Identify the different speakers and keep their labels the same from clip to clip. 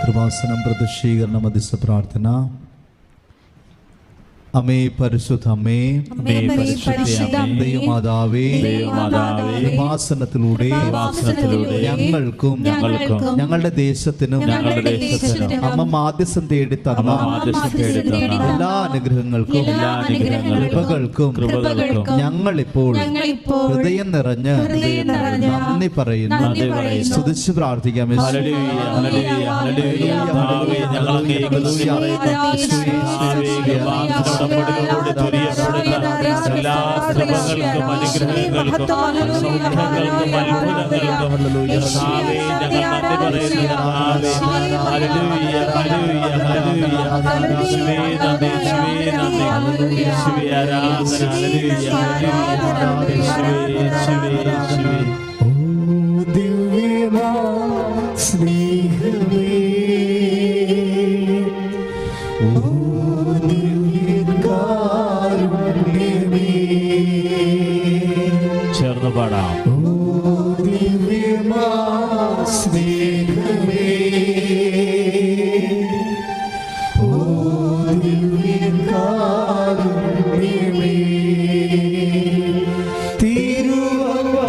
Speaker 1: കൃപാസനം പ്രതിഷ്ഠീകരണ മധ്യസ്ഥ പ്രാർത്ഥന. അമ്മേ പരിശുദ്ധ അമ്മേ, ദൈവമാതാവേ, കൃപാസനത്തിലൂടെ ഞങ്ങൾക്കും ഞങ്ങളുടെ ദേശത്തിനും അമ്മ മാധ്യസ്ഥം തേടി തന്ന എല്ലാ അനുഗ്രഹങ്ങൾക്കും കൃപകൾക്കും ഞങ്ങളിപ്പോൾ ഹൃദയം നിറഞ്ഞ് നന്ദി പറയുന്നു. സ്തുതിച്ച് പ്രാർത്ഥിക്കാം.
Speaker 2: എല്ലാ ശ്രമങ്ങൾക്കും അനുഗ്രഹങ്ങൾക്കും സൗഖ്യങ്ങൾക്കും അത്ഭുതങ്ങൾക്കും ഞങ്ങൾ നന്ദി പറയുന്നു. Hallelujah, hallelujah, hallelujah. യേശുവേ നന്ദി, യേശുവേ നന്ദി, യേശുവേ ആരാധന. ഹല്ലേലൂയ, ഹല്ലേലൂയ, യേശുവേ, യേശുവേ, യേശുവേ.
Speaker 3: ഓ ദിവ്യമാ സ്നേഹമേ,
Speaker 2: ചേർന്ന് പാടാം.
Speaker 3: സ്നേഹമേ, ഓ ദിവ്യകാരുണ്യമേ, തിരുവത്താഴമേശയിലെ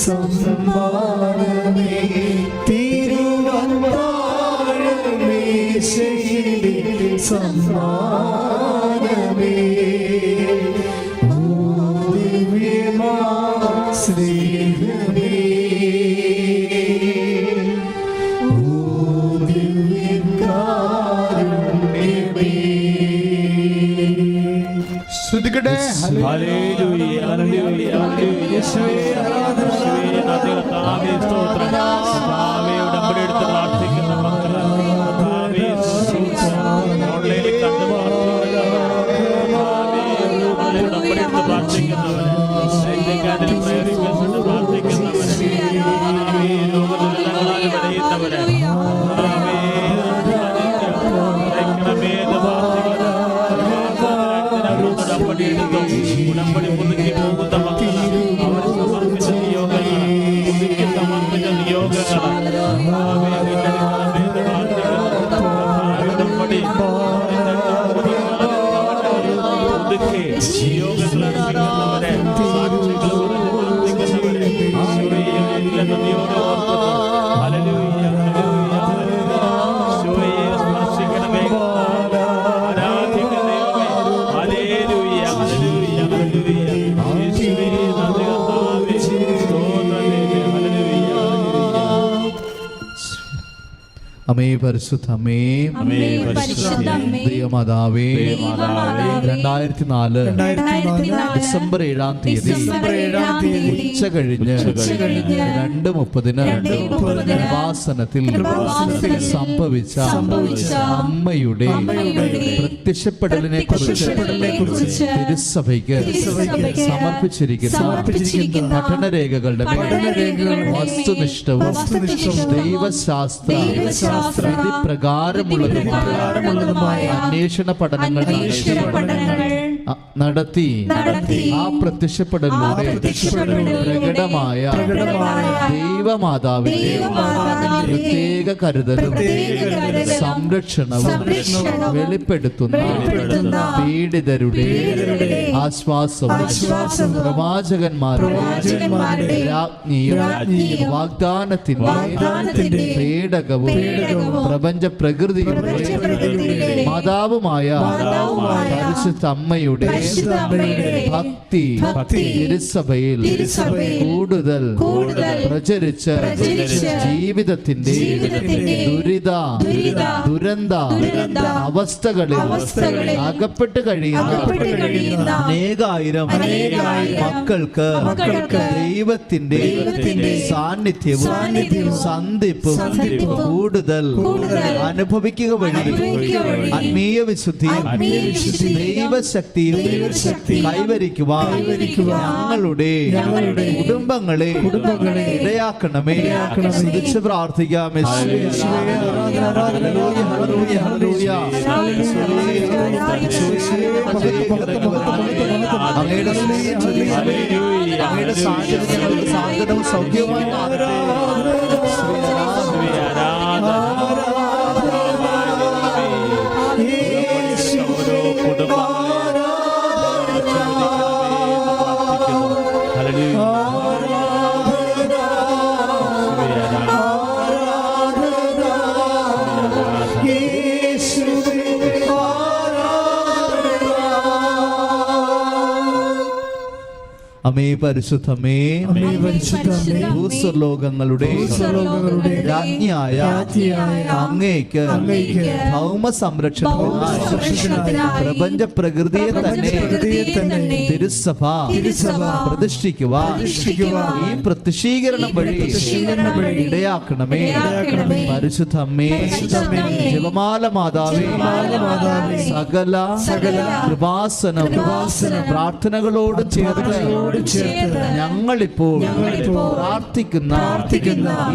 Speaker 3: സമ്മാനമേ, തിരുവത്താഴമേശയിലെ സമ്മാനമേ, സ്നേഹമേ, ഓ ദിവ്യകാരുണ്യമേ.
Speaker 1: ശ്രുതികട്ടെ.
Speaker 2: Hallelujah, hallelujah, hallelujah. യേശുവേ ആരാധന, യേശുവേ നന്ദി, കർത്താവേ സ്തോത്രം. കർത്താവേ ഉടമ്പടി എടുത്ത് പ്രാർത്ഥിക്കുന്ന മക്കൾ, കർത്താവേ ഓൺലൈനിൽ കണ്ട് ഉടമ്പടി എടുത്ത് പ്രാർത്ഥിക്കുന്നവർ, ഉടമ്പടി പുതുക്കി പോകുന്ന മക്കൾ, അവർ സമർപ്പിച്ച നിയോഗങ്ങൾ, പുതുക്കി സമർപ്പിച്ച നിയോഗങ്ങൾ ഉടമ്പടി പുതുക്കി നിയോഗങ്ങൾ അർപ്പിക്കുന്നവരെ, സാക്ഷികൾ പ്രാർത്ഥിക്കുന്നവരെ നന്ദിയോടെ ഓർക്കുന്നു. Hallelujah, hallelujah, hallelujah. സ്പർശിക്കണമേ, ആരാധിക്കണമേ. Hallelujah, hallelujah, hallelujah. യേശുവേ നന്ദി, കർത്താവേ സ്തോത്രം. Hallelujah, hallelujah.
Speaker 1: അമ്മേ പരിശുദ്ധ അമ്മേ, ദൈവമാതാവേ, 2004 ഡിസംബർ 7-ാം തീയതി ഉച്ച കഴിഞ്ഞ് 2:30 കൃപാസനത്തിൽ സംഭവിച്ച അമ്മയുടെ പ്രത്യക്ഷപ്പെടലിനെ കുറിച്ച് തിരുസഭയ്ക്ക് സമർപ്പിച്ചിരിക്കുന്ന പഠനരേഖകളുടെ വസ്തുനിഷ്ഠവും ദൈവശാസ്ത്ര വിധിപ്രകാരമുള്ളതുമായ അന്വേഷണ പഠനങ്ങൾ നടത്തി ആ പ്രത്യക്ഷപ്പെടലിലൂടെ പ്രകടമായ ദൈവമാതാവിന്റെ പ്രത്യേക കരുതലും സംരക്ഷണവും വെളിപ്പെടുത്തുന്ന പീഡിതരുടെ ആശ്വാസവും പ്രവാചകന്മാരുടെ രാജ്ഞിയും വാഗ്ദാനത്തിന്റെ പേടകവും പ്രപഞ്ച പ്രകൃതിയുടെ മാതാവുമായ പരിശുദ്ധ അമ്മയുടെ ഭക്തി തിരുസഭയിൽ കൂടുതൽ പ്രചരിച്ച് ജീവിതത്തിന്റെ ദുരന്ത അവസ്ഥകളിൽ അകപ്പെട്ട് കഴിയുന്ന അനേകായിരം മക്കൾക്ക് ദൈവത്തിന്റെ സാന്നിധ്യവും സന്ധിപ്പും കൂടുതൽ അനുഭവിക്കുക വഴി ആത്മീയ വിശുദ്ധിയും ദൈവശക്തിയും കൈവരിക്കുവാൻ ഞങ്ങളുടെ കുടുംബങ്ങളെ ഇടയാക്കണമേ. സ്തുതിച്ച് പ്രാർത്ഥിക്കാം. അങ്ങയുടെ സാഹചര്യങ്ങൾക്ക് സാന്ത്വനവും സൗഖ്യവുമായി അമേ പരിശുദ്ധമേ, ഭൂസ്വർലോകങ്ങളുടെ രാജ്ഞിയായ അങ്ങേക്ക് ഭൗമ സംരക്ഷണത്തിനായി പ്രപഞ്ച പ്രകൃതിയെ തന്നെ തിരുസഭ പ്രതിഷ്ഠിക്കുവാൻ ഈ പ്രത്യക്ഷീകരണം വഴി ഇടയാക്കണമേ. പരിശുദ്ധമേ, ജപമാല മാതാവേ, സകല കൃപാസനം പ്രാർത്ഥനകളോട് ചേർത്ത് ഞങ്ങളിപ്പോൾ പ്രാർത്ഥിക്കുന്ന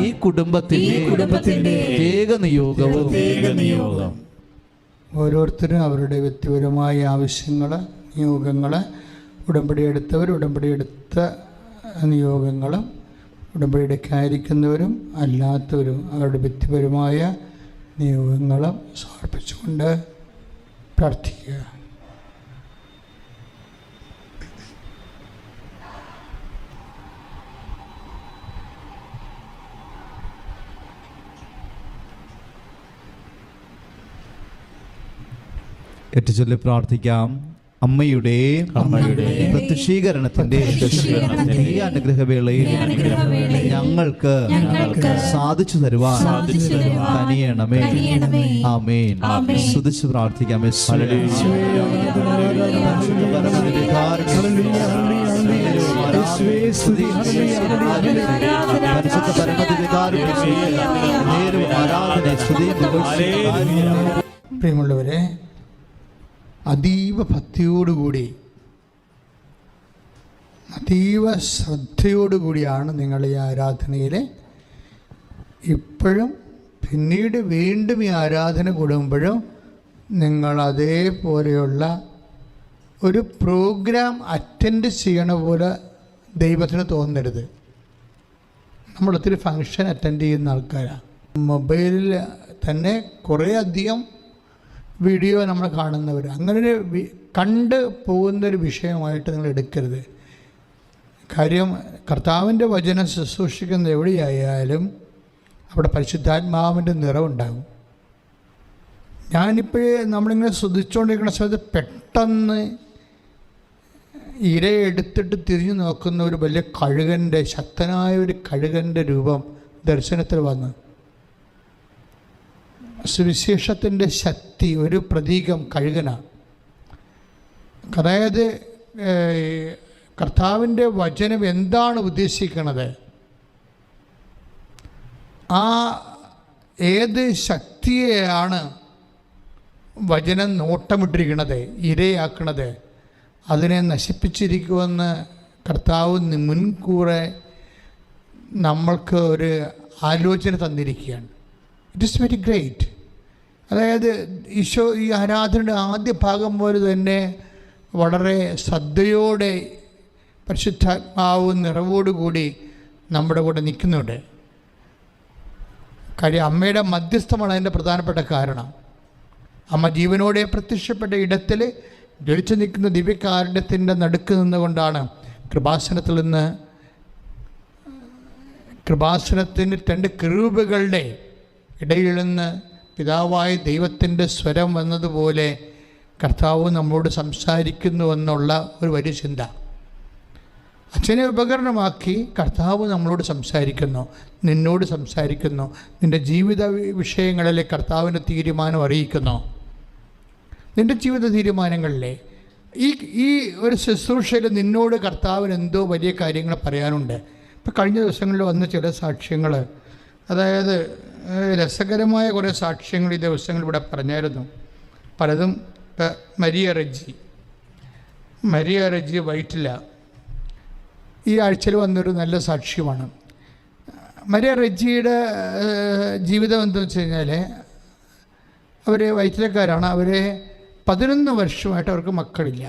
Speaker 1: ഈ കുടുംബത്തിന്റെ ഏകനിയോഗവും
Speaker 3: ഓരോരുത്തരും അവരുടെ വ്യക്തിപരമായ ആവശ്യങ്ങൾ, നിയോഗങ്ങൾ, ഉടമ്പടി എടുത്ത നിയോഗങ്ങളും ഉടമ്പടിയെടുക്കാതിരിക്കുന്നവരും അല്ലാത്തവരും അവരുടെ വ്യക്തിപരമായ നിയോഗങ്ങളും സമർപ്പിച്ചുകൊണ്ട് പ്രാർത്ഥിക്കുക.
Speaker 1: ഏറ്റുചൊല്ലി പ്രാർത്ഥിക്കാം. അമ്മയുടെ പ്രത്യക്ഷീകരണത്തിന്റെ ഈ അനുഗ്രഹവേളയിൽ ഞങ്ങൾക്ക് സാധിച്ചു തരുവാൻ കനിയണമേ. ആമേൻ. സ്തുതിച്ച് പ്രാർത്ഥിക്കാം.
Speaker 3: പ്രിയമുള്ളവരെ, അതീവ ഭക്തിയോടുകൂടി അതീവ ശ്രദ്ധയോടുകൂടിയാണ് നിങ്ങൾ ഈ ആരാധനയിൽ ഇപ്പോഴും പിന്നീട് വീണ്ടും ഈ ആരാധന കൂടുമ്പോഴും നിങ്ങൾ അതേപോലെയുള്ള ഒരു പ്രോഗ്രാം അറ്റൻഡ് ചെയ്യണ പോലെ ദൈവത്തിന് തോന്നരുത്. നമ്മളൊത്തിരി ഫങ്ഷൻ അറ്റൻഡ് ചെയ്യുന്ന ആൾക്കാരാണ്. മൊബൈലിൽ തന്നെ കുറേ അധികം വീഡിയോ നമ്മൾ കാണുന്നവർ. അങ്ങനെ കണ്ട് പോകുന്നൊരു വിഷയമായിട്ട് നിങ്ങൾ എടുക്കരുത്. കാര്യം കർത്താവിൻ്റെ വചനം ശുശ്രൂഷിക്കുന്ന എവിടെയായാലും അവിടെ പരിശുദ്ധാത്മാവിൻ്റെ നിറവുണ്ടാകും. ഞാനിപ്പോഴേ നമ്മളിങ്ങനെ ശ്രദ്ധിച്ചുകൊണ്ടിരിക്കുന്ന സമയത്ത് പെട്ടെന്ന് ഇരയെടുത്തിട്ട് തിരിഞ്ഞു നോക്കുന്ന ഒരു വലിയ കഴുകൻ്റെ, ശക്തനായ ഒരു കഴുകൻ്റെ രൂപം ദർശനത്തിൽ വന്നു. സുവിശേഷത്തിൻ്റെ ശക്തി ഒരു പ്രതീകം കഴുകനാണ്. അതായത് കർത്താവിൻ്റെ വചനം എന്താണ് ഉദ്ദേശിക്കുന്നത്, ആ ഏത് ശക്തിയെയാണ് വചനം നോട്ടമിട്ടിരിക്കുന്നത്, ഇരയാക്കണത്, അതിനെ നശിപ്പിച്ചിരിക്കുമെന്ന് കർത്താവ് മുൻകൂറെ നമ്മൾക്ക് ഒരു ആലോചന തന്നിരിക്കുകയാണ്. It is very great. അതായത് ഈശോ ഈ ആരാധനയുടെ ആദ്യ ഭാഗം പോലെ തന്നെ വളരെ ശ്രദ്ധയോടെ പരിശുദ്ധാത്മാവ് നിറവോടുകൂടി നമ്മുടെ കൂടെ നിൽക്കുന്നുണ്ട്. കാര്യം അമ്മയുടെ മധ്യസ്ഥമാണ് അതിൻ്റെ പ്രധാനപ്പെട്ട കാരണം. അമ്മ ജീവനോടെ പ്രത്യക്ഷപ്പെട്ട ഇടത്തിൽ ജ്വലിച്ചു നിൽക്കുന്ന ദിവ്യകാരുണ്യത്തിൻ്റെ നടുക്ക് നിന്നുകൊണ്ടാണ് കൃപാസനത്തിന് രണ്ട് കെരൂബുകളുടെ ഇടയിൽ നിന്ന് പിതാവായ ദൈവത്തിൻ്റെ സ്വരം വന്നതുപോലെ കർത്താവ് നമ്മളോട് സംസാരിക്കുന്നുവെന്നുള്ള ഒരു വലിയ ചിന്ത. അച്ഛനെ ഉപകരണമാക്കി കർത്താവ് നമ്മളോട് സംസാരിക്കുന്നു, നിന്നോട് സംസാരിക്കുന്നു. നിൻ്റെ ജീവിത വിഷയങ്ങളിലെ കർത്താവിൻ്റെ തീരുമാനം അറിയിക്കുന്നു. നിൻ്റെ ജീവിത തീരുമാനങ്ങളിലെ ഈ ഒരു ശുശ്രൂഷയിൽ നിന്നോട് കർത്താവിന് എന്തോ വലിയ കാര്യങ്ങൾ പറയാനുണ്ട്. ഇപ്പം കഴിഞ്ഞ ദിവസങ്ങളിൽ വന്ന ചില സാക്ഷ്യങ്ങൾ, അതായത് രസകരമായ കുറേ സാക്ഷ്യങ്ങൾ ഈ ദിവസങ്ങൾ ഇവിടെ പറഞ്ഞായിരുന്നു. പലതും മരിയ റെജി വൈറ്റില ഈ ആഴ്ചയിൽ വന്നൊരു നല്ല സാക്ഷ്യമാണ്. മരിയ റെജിയുടെ ജീവിതം എന്താണെന്ന് വെച്ച് കഴിഞ്ഞാൽ അവർ വൈറ്റിലക്കാരാണ്. അവർ 11 വർഷമായിട്ട് അവർക്ക് മക്കളില്ല.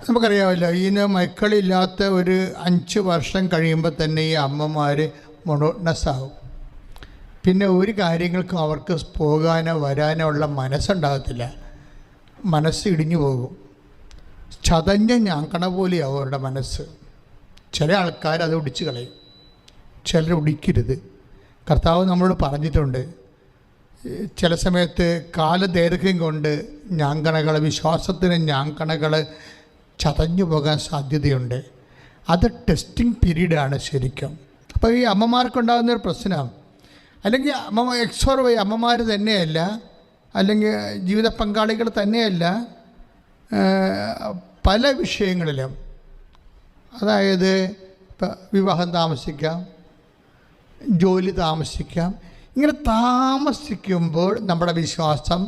Speaker 3: നമുക്കറിയാമല്ലോ, ഇതിന് മക്കളില്ലാത്ത ഒരു 5 വർഷം കഴിയുമ്പോൾ തന്നെ ഈ അമ്മമാർ മൊണോട്ടണസ് ആകും. പിന്നെ ഒരു കാര്യങ്ങൾക്കും അവർക്ക് പോകാനോ വരാനോ ഉള്ള മനസ്സുണ്ടാകത്തില്ല. മനസ്സ് ഇടിഞ്ഞു പോകും. ചതഞ്ഞ ഞാങ്കണ പോലെയാവും അവരുടെ മനസ്സ്. ചില ആൾക്കാർ അത് ഒടിച്ച് കളയും, ചിലർ ഒടിക്കരുത്. കർത്താവ് നമ്മളോട് പറഞ്ഞിട്ടുണ്ട്, ചില സമയത്ത് കാലദൈർഘ്യം കൊണ്ട് ഞാങ്കണകൾ, വിശ്വാസത്തിന് ഞാങ്കണകൾ ചതഞ്ഞു പോകാൻ സാധ്യതയുണ്ട്. അത് ടെസ്റ്റിംഗ് പീരീഡാണ് ശരിക്കും. അപ്പോൾ ഈ അമ്മമാർക്കുണ്ടാകുന്നൊരു പ്രശ്നം, അല്ലെങ്കിൽ XY അമ്മമാർ തന്നെയല്ല, അല്ലെങ്കിൽ ജീവിത പങ്കാളികൾ തന്നെയല്ല, പല വിഷയങ്ങളിലും, അതായത് ഇപ്പം വിവാഹം താമസിക്കാം, ജോലി താമസിക്കാം. ഇങ്ങനെ താമസിക്കുമ്പോൾ നമ്മുടെ വിശ്വാസം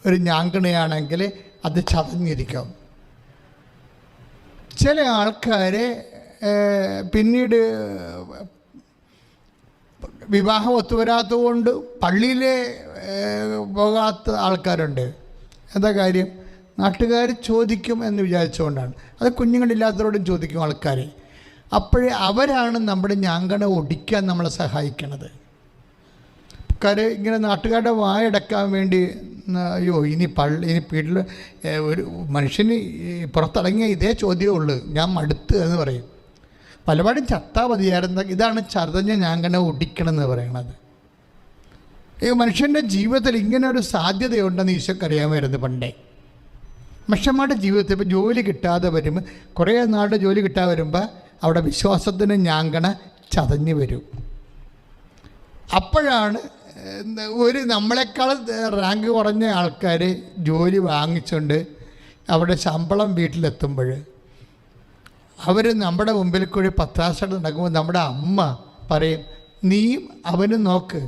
Speaker 3: ഒരു ഞാങ്കണയാണെങ്കിൽ അത് ചതഞ്ഞിരിക്കും. ചില ആൾക്കാർ പിന്നീട് വിവാഹം ഒത്തുവരാത്തതുകൊണ്ട് പള്ളിയിൽ പോകാത്ത ആൾക്കാരുണ്ട്. എന്താ കാര്യം? നാട്ടുകാർ ചോദിക്കും എന്ന് വിചാരിച്ചുകൊണ്ടാണ്. അത് കുഞ്ഞുങ്ങളില്ലാത്തവരോടും ചോദിക്കും ആൾക്കാർ. അപ്പോഴേ അവരാണ് നമ്മുടെ ഞാങ്കണ ഒടിക്കാൻ നമ്മളെ സഹായിക്കണത്. കാര്യം ഇങ്ങനെ നാട്ടുകാരുടെ വായടക്കാൻ വേണ്ടി, അയ്യോ ഇനി വീട്ടിൽ ഒരു മനുഷ്യന് പുറത്തിറങ്ങിയ ഇതേ ചോദ്യമേ ഉള്ളൂ, ഞാൻ മടുത്ത് എന്ന് പറയും. പലപാടും ചത്താ മതിയായിരുന്ന. ഇതാണ് ചതഞ്ഞ ഞാങ്കണ ഒടിക്കണമെന്ന് പറയണത്. ഈ മനുഷ്യൻ്റെ ജീവിതത്തിൽ ഇങ്ങനെ ഒരു സാധ്യതയുണ്ടെന്ന് ഈശോക്കറിയാമായിരുന്നു പണ്ടേ. മനുഷ്യന്മാരുടെ ജീവിതത്തിൽ ഇപ്പോൾ ജോലി കിട്ടാതെ വരുമ്പോൾ, കുറേ നാളുടെ ജോലി കിട്ടാതെ വരുമ്പോൾ അവിടെ വിശ്വാസത്തിന് ഞാങ്കണ ചതഞ്ഞ് വരും. അപ്പോഴാണ് നമ്മളെക്കാൾ റാങ്ക് കുറഞ്ഞ ആൾക്കാർ ജോലി വാങ്ങിച്ചുകൊണ്ട് അവിടെ ശമ്പളം വീട്ടിലെത്തുമ്പോൾ അവർ നമ്മുടെ മുമ്പിൽ കൂടി പത്രാസ നടക്കുമ്പോൾ നമ്മുടെ അമ്മ പറയും, നീയും അവനും നോക്ക്,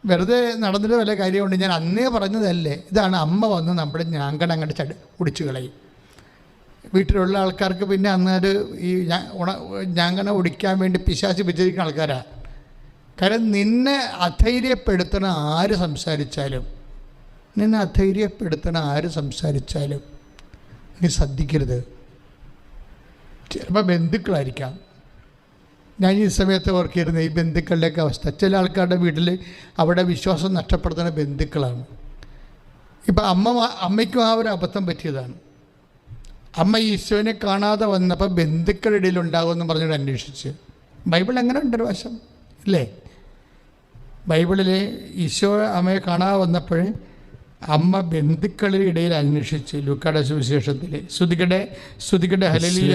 Speaker 3: വെറുതെ നടന്നിട്ട് വല്ല കാര്യമുണ്ട്, ഞാൻ അന്നേ പറഞ്ഞതല്ലേ. ഇതാണ് അമ്മ വന്ന് നമ്മുടെ ഞാങ്കണ അങ്ങോട്ട് കുടിച്ചു കളയും. വീട്ടിലുള്ള ആൾക്കാർക്ക് പിന്നെ അന്നേരം ഈ ഞാങ്കണ ഒടിക്കാൻ വേണ്ടി പിശാച് വിചരിക്കുന്ന ആൾക്കാരാണ്. കാരണം നിന്നെ അധൈര്യപ്പെടുത്തണ ആര് സംസാരിച്ചാലും, നീ ശ്രദ്ധിക്കരുത്. ചിലപ്പോൾ ബന്ധുക്കളായിരിക്കാം. ഞാൻ ഈ സമയത്ത് ഓർക്കിയിരുന്നു ഈ ബന്ധുക്കളുടെയൊക്കെ അവസ്ഥ. ചില ആൾക്കാരുടെ വീട്ടിൽ അവിടെ വിശ്വാസം നഷ്ടപ്പെടുത്തുന്ന ബന്ധുക്കളാണ്. ഇപ്പം അമ്മയ്ക്കും ആ ഒരു അബദ്ധം പറ്റിയതാണ്. അമ്മ ഈശോനെ കാണാതെ വന്നപ്പോൾ ബന്ധുക്കളുടെ ഇടയിൽ ഉണ്ടാകുമെന്ന് പറഞ്ഞിട്ട് അന്വേഷിച്ച്. ബൈബിൾ അങ്ങനെ ഉണ്ടൊരു വശം ഇല്ലേ? ബൈബിളിൽ ഈശോ അമ്മയെ കാണാതെ വന്നപ്പോൾ അമ്മ ബന്ധുക്കളുടെ ഇടയിൽ അന്വേഷിച്ച്. ലൂക്കായുടെ സുവിശേഷത്തിൽ സ്തുതിക്കട്ടെ ഹല്ലേലൂയ,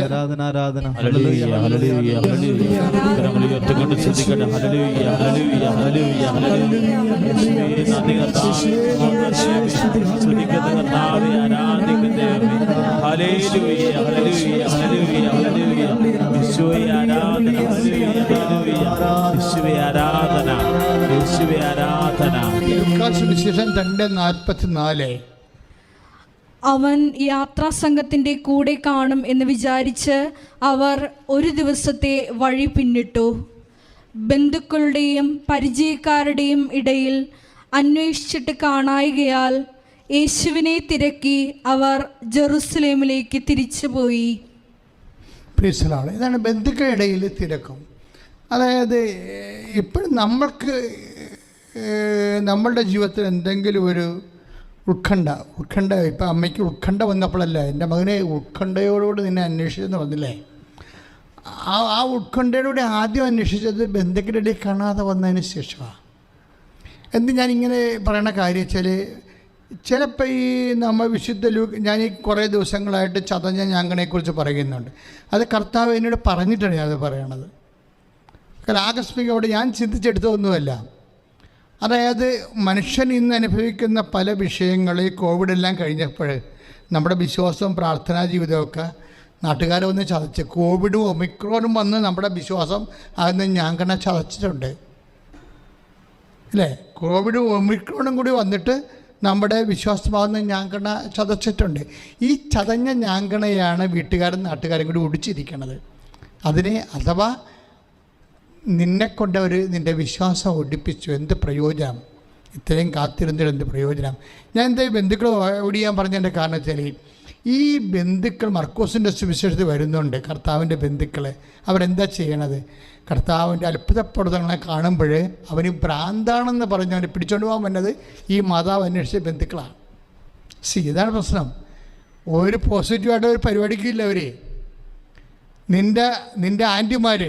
Speaker 1: ആരാധന
Speaker 2: ഹല്ലേലൂയ, ഹല്ലേലൂയ, ഹല്ലേലൂയ. കരങ്ങൾ ഉയർത്തിക്കൊണ്ട് സ്തുതിക്കട്ടെ. Hallelujah, hallelujah, hallelujah, hallelujah. യേശുവേ നന്ദി കർത്താവേ, സ്തുതിക്കുന്ന കർത്താവേ, ആരാധിക്കുന്ന ദൈവമേ. Hallelujah, hallelujah, hallelujah, hallelujah. യേശുവേ ആരാധന, ഹല്ലേലൂയ, ഹല്ലേലൂയ. യേശുവേ ആരാധന, യേശുവേ ആരാധന.
Speaker 3: ലൂക്കാ സുവിശേഷം 2:44.
Speaker 4: അവൻ യാത്രാസംഘത്തിൻ്റെ കൂടെ കാണും എന്ന് വിചാരിച്ച് അവർ ഒരു ദിവസത്തെ വഴി പിന്നിട്ടു. ബന്ധുക്കളുടെയും പരിചയക്കാരുടെയും ഇടയിൽ അന്വേഷിച്ചിട്ട് കാണായികയാൽ യേശുവിനെ തിരക്കി അവർ ജെറുസലേമിലേക്ക് തിരിച്ചുപോയി.
Speaker 3: ഇതാണ് ബന്ധുക്കളുടെ ഇടയിൽ തിരക്കും. അതായത് ഇപ്പോഴും നമ്മളുടെ ജീവിതത്തിൽ എന്തെങ്കിലും ഒരു ഉത്കണ്ഠ ഇപ്പം അമ്മയ്ക്ക് ഉത്കണ്ഠ വന്നപ്പോഴല്ല, എൻ്റെ മകനെ ഉത്കണ്ഠയോടുകൂടി നിന്നെ അന്വേഷിച്ചെന്ന് പറഞ്ഞില്ലേ? ആ ഉത്കണ്ഠയോടുകൂടി ആദ്യം അന്വേഷിച്ചത് ബന്ധുക്കളുടെ ഇടയിൽ കാണാതെ വന്നതിന് ശേഷമാണ്. എന്ത് ഞാനിങ്ങനെ പറയണ കാര്യം വെച്ചാൽ, ചിലപ്പോൾ ഈ നമ്മൾ ഞാൻ ഈ കുറേ ദിവസങ്ങളായിട്ട് ചതഞ്ഞ ഞാങ്കണയെക്കുറിച്ച് പറയുന്നുണ്ട്. അത് കർത്താവ് എന്നോട് പറഞ്ഞിട്ടാണ് ഞാനത് പറയണത്. കാരണം ആകസ്മികമായിട്ട് ഞാൻ ചിന്തിച്ചെടുത്തതൊന്നുമല്ല. അതായത് മനുഷ്യൻ ഇന്ന് അനുഭവിക്കുന്ന പല വിഷയങ്ങളിൽ കോവിഡെല്ലാം കഴിഞ്ഞപ്പോൾ നമ്മുടെ വിശ്വാസവും പ്രാർത്ഥനാ ജീവിതമൊക്കെ നാട്ടുകാരെ ഒന്ന് ചതച്ച്, കോവിഡും ഒമിക്രോണും വന്ന് നമ്മുടെ വിശ്വാസം അതിന് ഞാങ്കണ ചതച്ചിട്ടുണ്ട് അല്ലേ? കോവിഡും ഒമിക്രോണും കൂടി വന്നിട്ട് നമ്മുടെ വിശ്വാസമാകുന്ന ഞാങ്കണ ചതച്ചിട്ടുണ്ട്. ഈ ചതഞ്ഞ ഞാങ്കണയാണ് വീട്ടുകാരും നാട്ടുകാരും കൂടി ഒടിച്ചിരിക്കണത്. അതിനെ അഥവാ നിന്നെക്കൊണ്ട് നിൻ്റെ വിശ്വാസം ഒടിപ്പിച്ചു. എന്ത് പ്രയോജനം? ഇത്രയും കാത്തിരുന്നിട്ട് എന്ത് പ്രയോജനം? ഞാൻ എന്താ ബന്ധുക്കൾ ഒടിയാൻ പറഞ്ഞതിൻ്റെ കാരണം വെച്ചാൽ, ഈ ബന്ധുക്കൾ മർക്കോസിൻ്റെ സുവിശേഷത്തിൽ വരുന്നുണ്ട്. കർത്താവിൻ്റെ ബന്ധുക്കൾ അവരെന്താ ചെയ്യണത്? കർത്താവിൻ്റെ അത്ഭുതപ്രവർത്തനങ്ങളെ കാണുമ്പോൾ അവന് ഭ്രാന്താണെന്ന് പറഞ്ഞ് അവനെ പിടിച്ചുകൊണ്ട് പോകാൻ വന്നത് ഈ മാതാവ് അന്വേഷിച്ച ബന്ധുക്കളാണ്. ഇതാണ് പ്രശ്നം. ഒരു പോസിറ്റീവായിട്ട് ഒരു പരിപാടിക്കില്ല അവർ. നിൻ്റെ ആൻറ്റിമാർ,